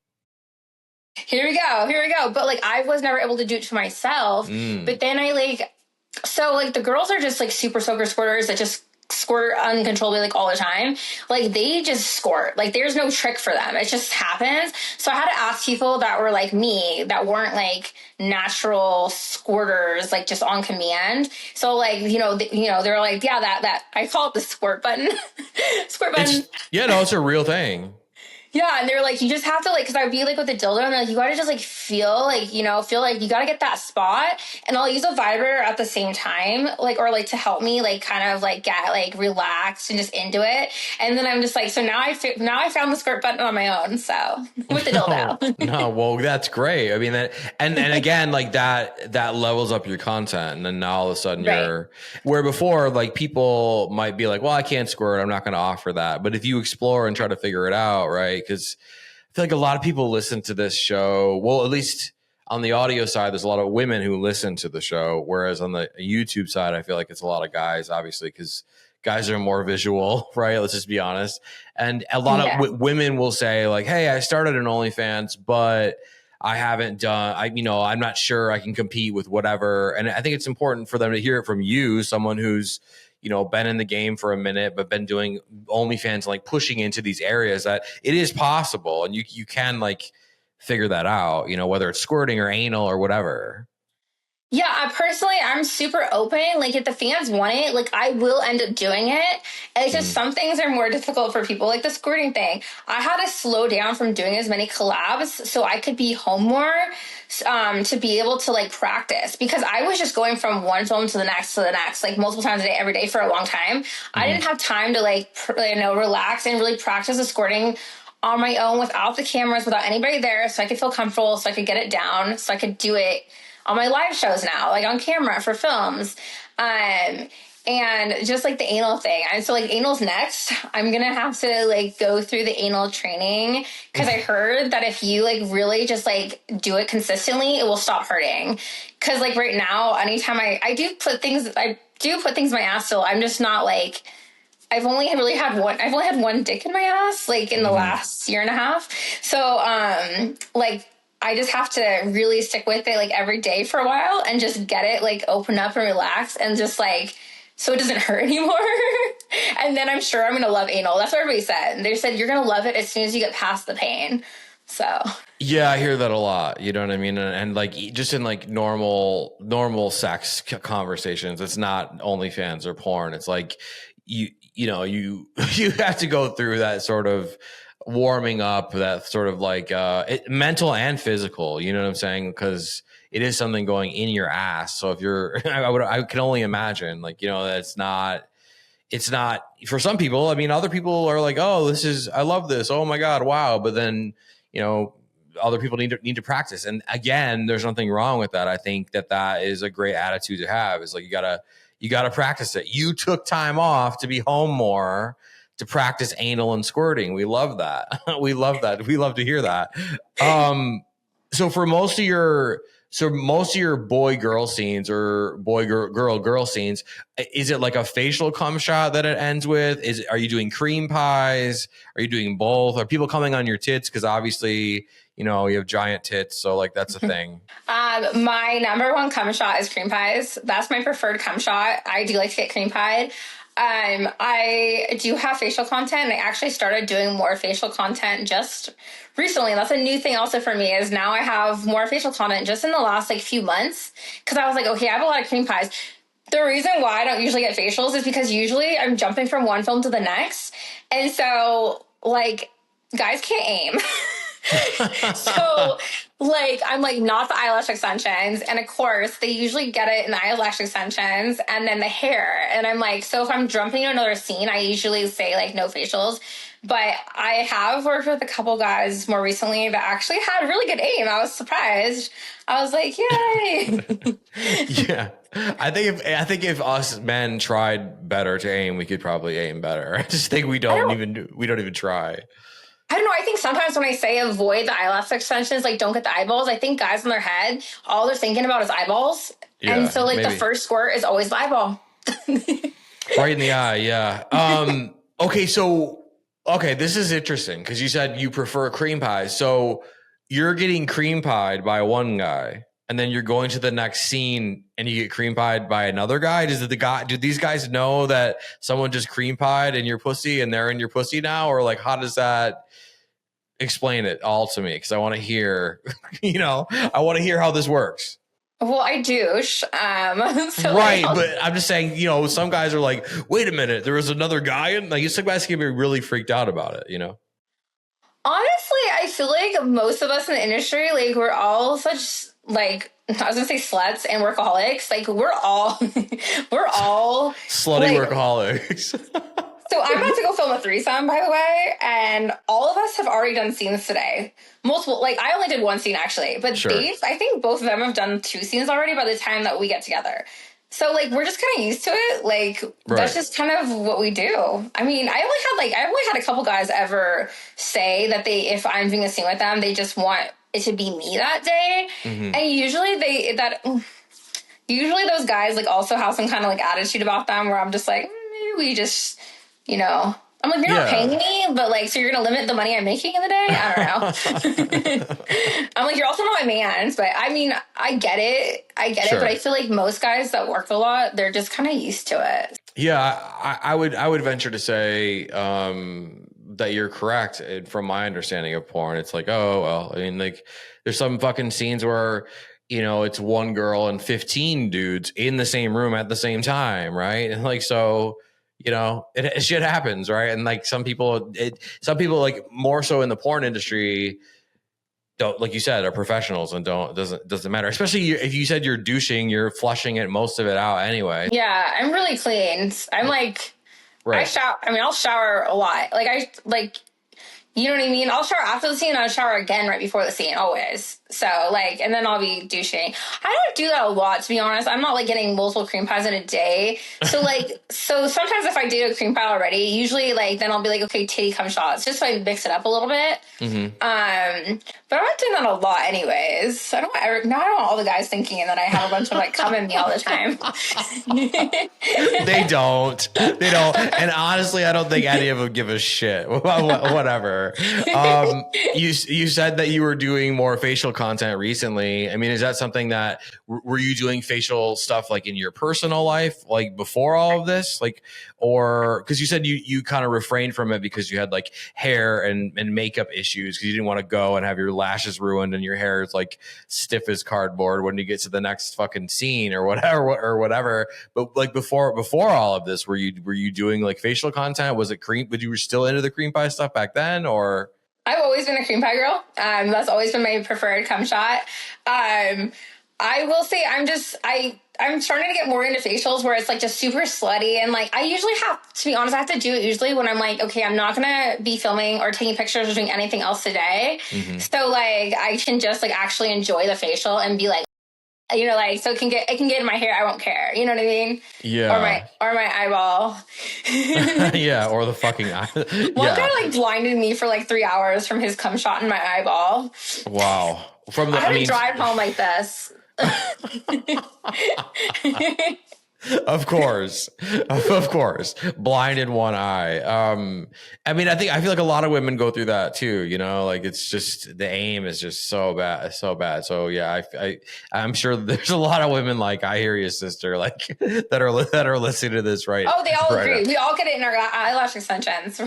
here we go. But like, I was never able to do it to myself. But then the girls are just like super soaker squirters that just squirt uncontrollably like all the time. Like they just squirt. Like there's no trick for them. It just happens. So I had to ask people that were like me, that weren't like natural squirters, like just on command. So like, they're like, yeah, that I call it the squirt button. Squirt button. It's a real thing. Yeah, and they were like, you just have to, like, because I would be, like, with the dildo, and like, you got to just, like, feel like you got to get that spot, and I'll use a vibrator at the same time, like, or, like, to help me, like, kind of, like, get, like, relaxed and just into it, and then I'm just, like, so now I found the squirt button on my own, so, with the dildo. No, well, that's great. I mean, that, and again, like, that levels up your content, and then now all of a sudden you're, where before, like, people might be like, well, I can't squirt, I'm not going to offer that, but if you explore and try to figure it out, right? Because I feel like a lot of people listen to this show. Well, at least on the audio side, there's a lot of women who listen to the show, whereas on the YouTube side, I feel like it's a lot of guys, obviously, because guys are more visual, right? Let's just be honest. And a lot of women will say like, hey, I started an OnlyFans, but I haven't done, I'm not sure I can compete with whatever. And I think it's important for them to hear it from you, someone who's, been in the game for a minute, but been doing OnlyFans, like pushing into these areas that it is possible. And you can like figure that out, whether it's squirting or anal or whatever. Yeah, I'm super open. Like, if the fans want it, like, I will end up doing it. And it's just some things are more difficult for people, like the squirting thing. I had to slow down from doing as many collabs so I could be home more, to be able to, like, practice. Because I was just going from one film to the next, like, multiple times a day, every day for a long time. I didn't have time to, like, relax and really practice the squirting on my own without the cameras, without anybody there, so I could feel comfortable, so I could get it down, so I could do it on my live shows now, like on camera for films. And just like the anal thing. And so like anal's next. I'm going to have to like go through the anal training, because I heard that if you like really just like do it consistently, it will stop hurting. Because like right now, anytime I do put things in my ass still, I'm just not like, I've only had one dick in my ass like in the last year and a half. So like, I just have to really stick with it like every day for a while and just get it like open up and relax and just like, so it doesn't hurt anymore. And then I'm sure I'm going to love anal. That's what everybody said. They said, you're going to love it as soon as you get past the pain. So. Yeah, I hear that a lot. You know what I mean? And like, just in like normal sex conversations, it's not OnlyFans or porn. It's like, you have to go through that sort of warming up, that sort of like mental and physical, you know what I'm saying? Because it is something going in your ass. So if you're, I can only imagine, like, it's not for some people. I mean, other people are like, oh, I love this. Oh my God, wow. But then, other people need to practice. And again, there's nothing wrong with that. I think that is a great attitude to have. Is like, you gotta practice it. You took time off to be home more, to practice anal and squirting. We love that. We love that. We love to hear that. So for most of your boy girl scenes or boy girl scenes, is it like a facial cum shot that it ends with? Are you doing cream pies? Are you doing both? Are people coming on your tits? Because obviously, you have giant tits, so like that's a thing. My number one cum shot is cream pies. That's my preferred cum shot. I do like to get cream pied. I do have facial content, and I actually started doing more facial content just recently. That's a new thing also for me, is now I have more facial content just in the last like few months, because I was like, okay, I have a lot of cream pies. The reason why I don't usually get facials is because usually I'm jumping from one film to the next, and so like guys can't aim. So like, I'm like, not the eyelash extensions. And of course they usually get it in the eyelash extensions and then the hair. And I'm like, so if I'm jumping to another scene, I usually say like no facials. But I have worked with a couple guys more recently that actually had really good aim. I was surprised. I was like, yay. Yeah. I think if us men tried better to aim, we could probably aim better. I just think we don't even try. I don't know. I think sometimes when I say avoid the eyelash extensions, like don't get the eyeballs, I think guys in their head, all they're thinking about is eyeballs. Yeah, and so like maybe. The first squirt is always the eyeball. Right in the eye. Yeah. Okay. This is interesting because you said you prefer cream pies. So you're getting cream pied by one guy and then you're going to the next scene and you get cream pied by another guy. Do these guys know that someone just cream pied in your pussy and they're in your pussy now? Or like, how does that explain it all to me? Because I want to hear, I want to hear how this works. Well, I douche. So right. But I'm just saying, some guys are like, wait a minute, there was another guy. And like, some guys can be really freaked out about it, Honestly, I feel like most of us in the industry, like we're all such like, I was gonna say sluts and workaholics. Like we're all slutty like, workaholics. So I'm about to go film a threesome, by the way, and all of us have already done scenes today. Multiple, like I only did one scene actually, but sure. Dave, I think both of them have done 2 scenes already by the time that we get together. So like we're just kind of used to it. Like right. That's just kind of what we do. I mean, I only had a couple guys ever say that if I'm doing a scene with them, they just want it to be me that day. Mm-hmm. And usually those guys like also have some kind of like attitude about them where I'm just like, maybe we just, you know, I'm like, you're not paying me, but like, so you're going to limit the money I'm making in the day? I don't know. I'm like, you're also not my man. But I mean, I get it. Sure. But I feel like most guys that work a lot, they're just kind of used to it. Yeah, I would venture to say that you're correct. From my understanding of porn, it's like, oh, well, I mean, like there's some fucking scenes where, you know, it's one girl and 15 dudes in the same room at the same time. Right. And like, so, you know, shit happens. Right. And like some people like more so in the porn industry don't, like you said, are professionals and doesn't matter. Especially if you said you're douching, you're flushing most of it out anyway. Yeah. I'm really clean. I'm like, right. I'll shower a lot. You know what I mean? I'll shower after the scene. I'll shower again right before the scene, always. So, like, and then I'll be douching. I don't do that a lot, to be honest. I'm not, like, getting multiple cream pies in a day. So, like, so sometimes if I do a cream pie already, usually, like, then I'll be like, okay, titty cum shots, just so I mix it up a little bit. Mm-hmm. But I'm not doing that a lot anyways. I don't want all the guys thinking that I have a bunch of, like, cum in me all the time. They don't. And honestly, I don't think any of them give a shit. Whatever. You said that you were doing more facial content recently. I mean, is that something that were you doing facial stuff like in your personal life, like before all of this, like, or because you said you kind of refrained from it because you had like hair and makeup issues because you didn't want to go and have your lashes ruined and your hair is like stiff as cardboard when you get to the next fucking scene or whatever. But like before all of this, were you doing like facial content? Was it cream? But you were still into the cream pie stuff back then, or? I've always been a cream pie girl. That's always been my preferred cum shot. I will say I'm starting to get more into facials where it's like just super slutty. And like, I usually have, to be honest, I have to do it usually when I'm like, okay, I'm not going to be filming or taking pictures or doing anything else today. Mm-hmm. So like, I can just like actually enjoy the facial and be like, you know, like, so it can get in my hair. I won't care. You know what I mean? Yeah. Or my eyeball. Yeah. Or the fucking eye. One guy like blinded me for like 3 hours from his cum shot in my eyeball. Wow. I had to drive home like this. Of course, blind in one eye. I mean, I feel like a lot of women go through that too. You know, like it's just the aim is just so bad. So yeah, I'm sure there's a lot of women like I hear you, sister, like that are listening to this right. Oh, they all agree. Now. We all get it in our eyelash extensions.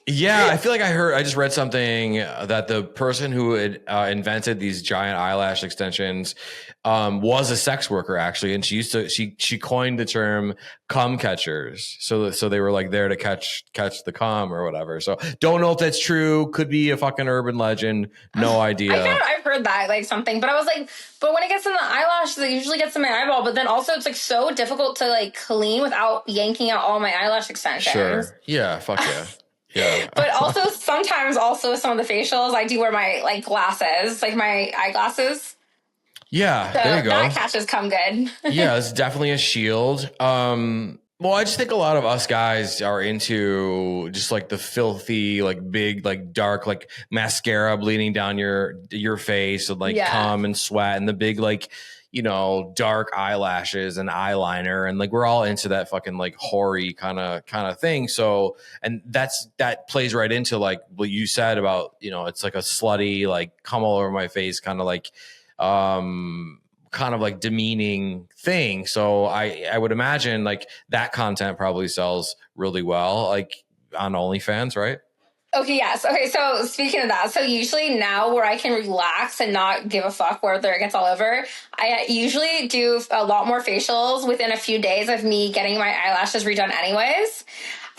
Yeah, I feel like I just read something that the person who had invented these giant eyelash extensions was a sex worker actually, and she coined the term cum catchers. So they were like there to catch the cum or whatever. So don't know if that's true. Could be a fucking urban legend. No idea. I've heard that like something, but I was like, but when it gets in the eyelash, it usually gets in my eyeball. But then also it's like so difficult to like clean without yanking out all my eyelash extensions. Sure. Yeah. Fuck yeah. Yeah. But also sometimes some of the facials, I do wear my like glasses, like my eyeglasses. Yeah, so there you go. That catches cum good. Yeah, it's definitely a shield. Well, I just think a lot of us guys are into just like the filthy, like big, like dark, like mascara bleeding down your face and like cum and sweat and the big like, you know, dark eyelashes and eyeliner. And like, we're all into that fucking like hoary kind of thing. So, and that plays right into like what you said about, you know, it's like a slutty, like come all over my face kind of like, kind of like demeaning thing. So I would imagine like that content probably sells really well, like on OnlyFans, right? Okay, yes. Okay, so speaking of that, so usually now where I can relax and not give a fuck whether it gets all over, I usually do a lot more facials within a few days of me getting my eyelashes redone anyways.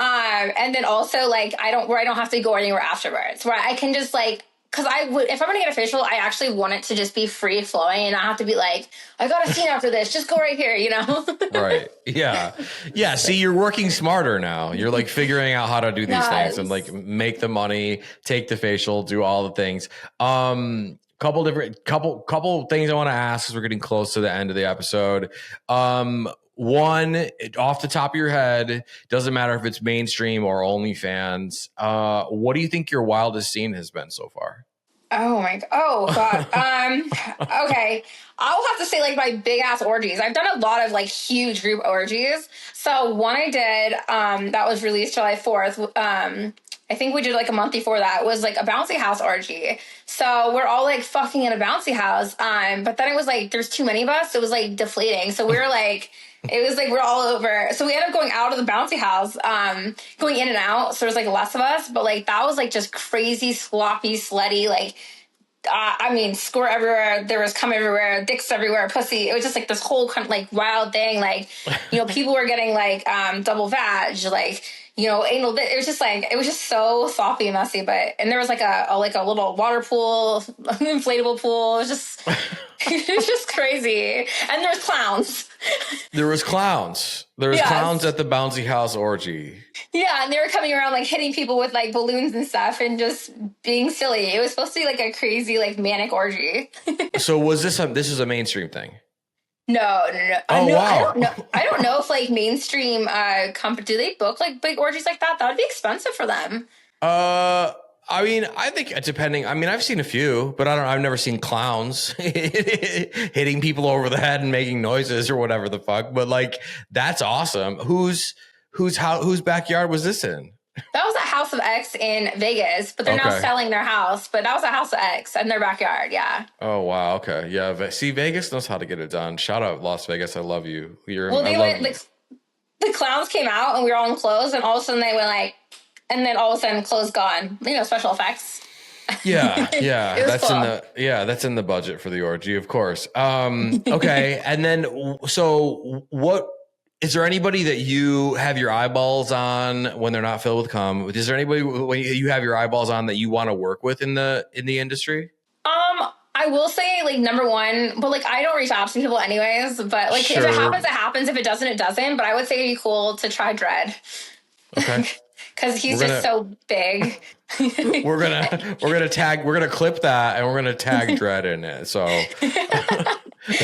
And then also like I don't have to go anywhere afterwards, where I can just like, because if I'm going to get a facial, I actually want it to just be free flowing and not have to be like, I got a scene after this. Just go right here, you know? Right. Yeah. Yeah. See, you're working smarter now. You're like figuring out how to do these things and like make the money, take the facial, do all the things. Couple things I want to ask as we're getting close to the end of the episode. One, off the top of your head, doesn't matter if it's mainstream or OnlyFans. What do you think your wildest scene has been so far? Oh God. Okay. I'll have to say like my big ass orgies. I've done a lot of like huge group orgies. So one I did, that was released July 4th. I think we did like a month before that, was like a bouncy house orgy. So we're all like fucking in a bouncy house. But then it was like, there's too many of us. So it was like deflating. So we were like, it was like we're all over. So we ended up going out of the bouncy house, going in and out. So there's like less of us, but like that was like just crazy, sloppy, slutty, like I mean, squirt everywhere. There was cum everywhere, dicks everywhere, pussy. It was just like this whole kind of like wild thing. Like, you know, people were getting like double vag, like, you know, anal. It was just like, it was just so sloppy and messy. But and there was like a little water pool, inflatable pool. It was just it was just crazy. And there was clowns. There was clowns. There was clowns at the bouncy house orgy. Yeah, and they were coming around like hitting people with like balloons and stuff and just being silly. It was supposed to be like a crazy like manic orgy. So was this is a mainstream thing? No. Oh, no, wow. I don't know if like mainstream do they book like big orgies like that? That would be expensive for them. I mean, I think depending. I mean, I've seen a few, but I've never seen clowns hitting people over the head and making noises or whatever the fuck. But like, that's awesome. Whose backyard was this in? That was a House of X in Vegas, but they're now selling their house. But that was a House of X in their backyard. Yeah. Oh wow. Okay. Yeah. See, Vegas knows how to get it done. Shout out Las Vegas. I love you. The clowns came out and we were all in clothes, and all of a sudden they went like. And then all of a sudden, clothes gone. You know, special effects. Yeah. That's cool. That's in the budget for the orgy, of course. Okay, and then so what? Is there anybody that you have your eyeballs on when they're not filled with cum? Is there anybody when you have your eyeballs on that you want to work with in the industry? I will say, like, number one, but like I don't reach out to people anyways. But like, If it happens, it happens. If it doesn't, it doesn't. But I would say it'd be cool to try Dread. Okay. Because he's just so big. we're gonna clip that and we're gonna tag Dread in it. So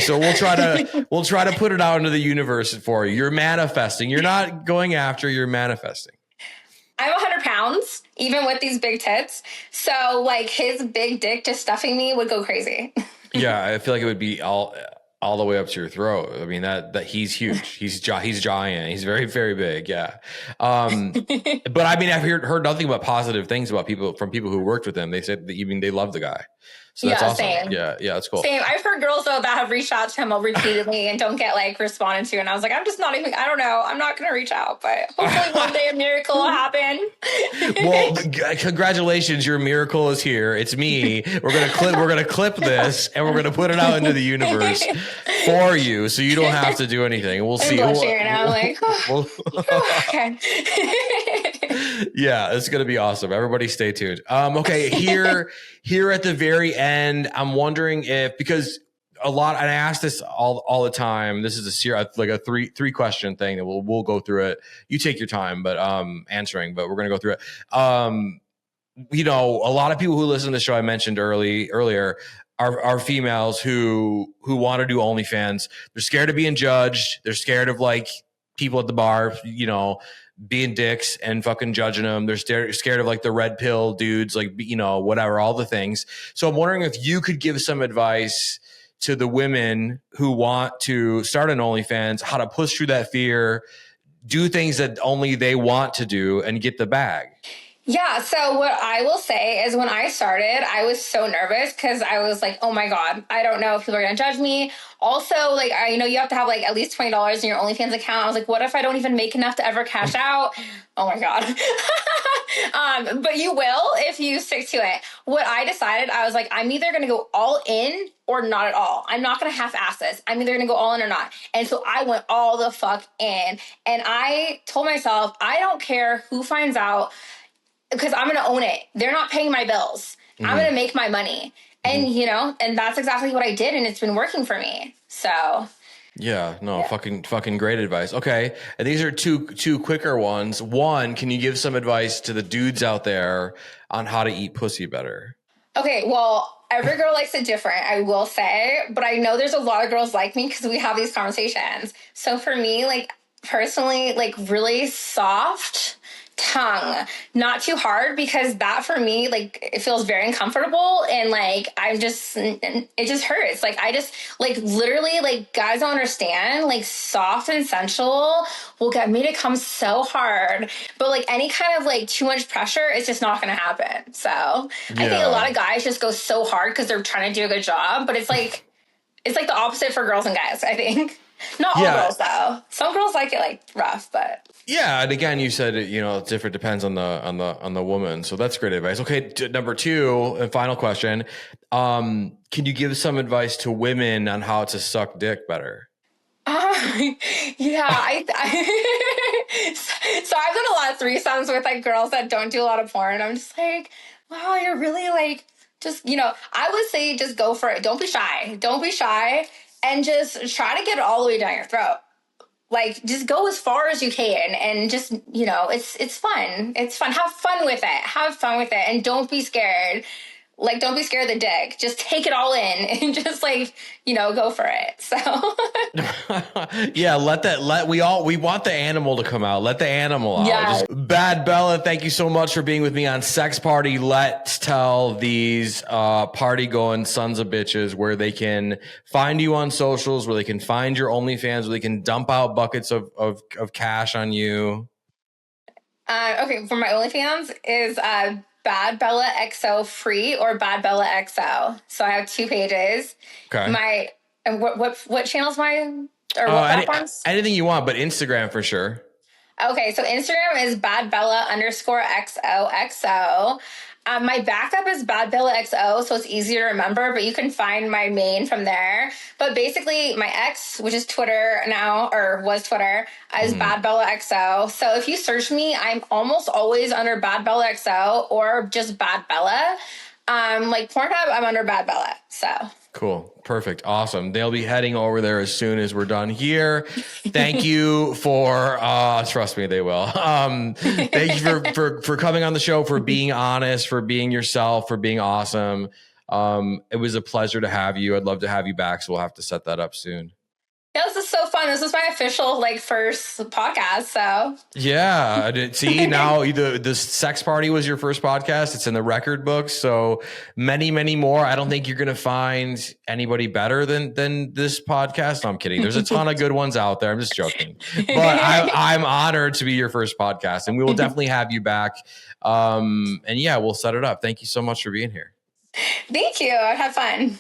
we'll try to put it out into the universe for you. You're manifesting. You're not going after, you're manifesting. I'm 100 pounds, even with these big tits. So like his big dick just stuffing me would go crazy. Yeah, I feel like it would be all the way up to your throat. I mean, that he's huge. He's giant. He's very, very big. Yeah. But I mean, I've heard nothing but positive things about people who worked with him. They said that even they love the guy. So that's awesome. Same. Yeah, that's cool. Same. I've heard girls though that have reached out to him repeatedly and don't get like responded to. And I was like, I'm just not even. I don't know. I'm not going to reach out, but hopefully one day a miracle will happen. Well, congratulations, your miracle is here. It's me. We're gonna clip this and we're gonna put it out into the universe for you, so you don't have to do anything. We'll see. I'm blushing right now. I'm like, okay. Yeah, it's gonna be awesome. Everybody, stay tuned. Okay, here at the very end, I'm wondering if, because a lot, and I ask this all the time. This is like a three question thing that we'll go through it. You take your time, but answering, but we're gonna go through it. You know, a lot of people who listen to the show I mentioned earlier are females who want to do OnlyFans. They're scared of being judged. They're scared of like people at the bar, you know, being dicks and fucking judging them. They're scared of like the red pill dudes, like, you know, whatever, all the things. So I'm wondering if you could give some advice to the women who want to start an OnlyFans, how to push through that fear, do things that only they want to do, and get the bag. Yeah. So what I will say is when I started, I was so nervous because I was like, oh my God, I don't know if people are going to judge me. Also, like, you have to have like at least $20 in your OnlyFans account. I was like, what if I don't even make enough to ever cash out? Oh my God. But you will if you stick to it. What I decided, I was like, I'm either going to go all in or not at all. I'm not going to half-ass this. I'm either going to go all in or not. And so I went all the fuck in. And I told myself, I don't care who finds out, because I'm going to own it. They're not paying my bills. Mm-hmm. I'm going to make my money. And, you know, and that's exactly what I did. And it's been working for me. So. Yeah, no, yeah. Fucking great advice. Okay. And these are two quicker ones. One, can you give some advice to the dudes out there on how to eat pussy better? Okay. Well, every girl likes it different, I will say, but I know there's a lot of girls like me because we have these conversations. So for me, like personally, like really soft tongue, not too hard, because that for me, like, it feels very uncomfortable, and like it just hurts. Like, I just, like, literally, like, guys don't understand, like, soft and sensual will get me to come so hard, but like any kind of like too much pressure, it's just not gonna happen. So I think a lot of guys just go so hard because they're trying to do a good job, but it's like the opposite for girls and guys, I think. Not all girls though. Some girls like it like rough, but yeah. And again, you said it's different, depends on the woman. So that's great advice. Okay, number 2 and final question. Can you give some advice to women on how to suck dick better? Yeah, so I've done a lot of threesomes with like girls that don't do a lot of porn. I'm just like, wow, you're really like, just, I would say just go for it. Don't be shy, and just try to get it all the way down your throat. Like, just go as far as you can, and just, it's fun. It's fun. Have fun with it. And don't be scared. Like, don't be scared of the dick. Just take it all in and just like, go for it. So yeah, we want the animal to come out. Let the animal out. Yeah. Bad Bella, thank you so much for being with me on Sex Party. Let's tell these party going sons of bitches where they can find you on socials, where they can find your OnlyFans, where they can dump out buckets of cash on you. Okay, for my OnlyFans is Bad Bella XO free or Bad Bella XO. So I have 2 pages. Okay. What channel's mine, or what platforms? Anything you want, but Instagram for sure. Okay, so Instagram is Bad Bella _XOXO. My backup is Bad Bella XO, so it's easier to remember, but you can find my main from there. But basically, my ex, which is Twitter now, or was Twitter, is Bad Bella XO. So if you search me, I'm almost always under Bad Bella XO or just Bad Bella. Like Pornhub, I'm under Bad Bella. So cool. Perfect. Awesome. They'll be heading over there as soon as we're done here. Thank you for, trust me, they will. Thank you for coming on the show, for being honest, for being yourself, for being awesome. It was a pleasure to have you. I'd love to have you back. So we'll have to set that up soon. Yeah, this is so fun. This is my official first podcast. So yeah, I did see now the Sex Party was your first podcast. It's in the record books. So many, many more. I don't think you're going to find anybody better than this podcast. No, I'm kidding. There's a ton of good ones out there. I'm just joking, but I'm honored to be your first podcast, and we will definitely have you back. And yeah, we'll set it up. Thank you so much for being here. Thank you. I had fun.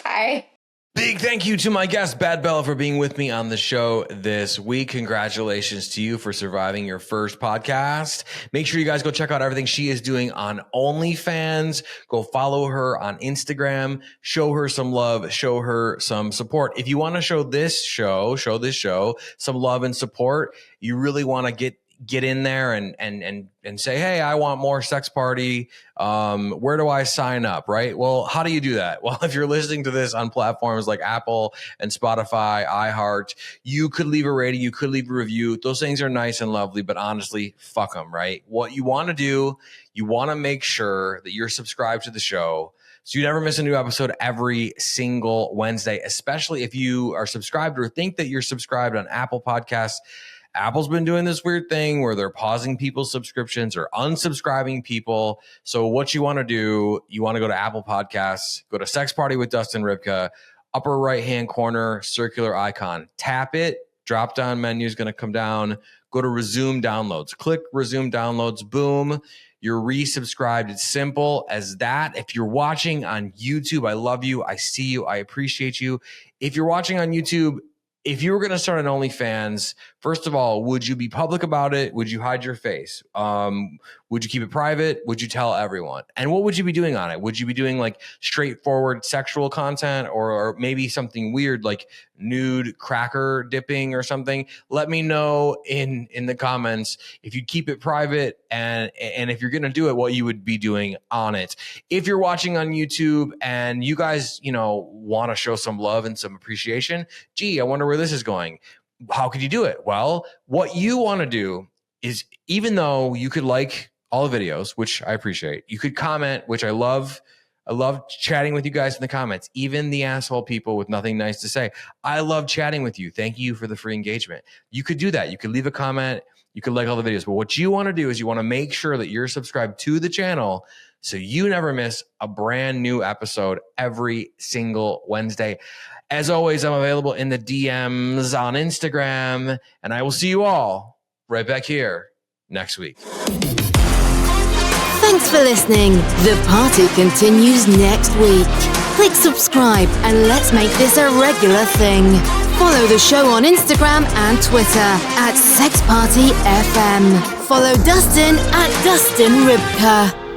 Bye. Big thank you to my guest, Bad Bella, for being with me on the show this week. Congratulations to you for surviving your first podcast. Make sure you guys go check out everything she is doing on OnlyFans. Go follow her on Instagram. Show her some love. Show her some support. If you want to show this show some love and support, you really want to get in there and say, hey, I want more Sex Party. Where do I sign up? Right. Well, how do you do that? Well, if you're listening to this on platforms like Apple and Spotify, iHeart, you could leave a rating, you could leave a review. Those things are nice and lovely, but honestly, fuck them. Right. What you want to do, you want to make sure that you're subscribed to the show, so you never miss a new episode every single Wednesday, especially if you are subscribed or think that you're subscribed on Apple Podcasts. Apple's been doing this weird thing where they're pausing people's subscriptions or unsubscribing people. So what you want to do, you want to go to Apple Podcasts, go to Sex Party with Dustin Rybka, upper right-hand corner, circular icon. Tap it, drop-down menu is going to come down. Go to resume downloads. Click resume downloads. Boom. You're resubscribed. It's simple as that. If you're watching on YouTube, I love you. I see you. I appreciate you. If you're watching on YouTube, if you were going to start an OnlyFans, first of all, would you be public about it? Would you hide your face? Would you keep it private? Would you tell everyone? And what would you be doing on it? Would you be doing like straightforward sexual content or maybe something weird like nude cracker dipping or something? Let me know in the comments if you'd keep it private and if you're going to do it, what you would be doing on it. If you're watching on YouTube and you guys, want to show some love and some appreciation, gee, I wonder where this is going. How could you do it? Well, what you want to do is, even though you could like all the videos, which I appreciate, you could comment, which I love. I love chatting with you guys in the comments, even the asshole people with nothing nice to say. I love chatting with you. Thank you for the free engagement. You could do that. You could leave a comment. You could like all the videos. But what you want to do is you want to make sure that you're subscribed to the channel so you never miss a brand new episode every single Wednesday. As always, I'm available in the DMs on Instagram, and I will see you all right back here next week. Thanks for listening. The party continues next week. Click subscribe and let's make this a regular thing. Follow the show on Instagram and Twitter @SexPartyFM. Follow Dustin @DustinRybka.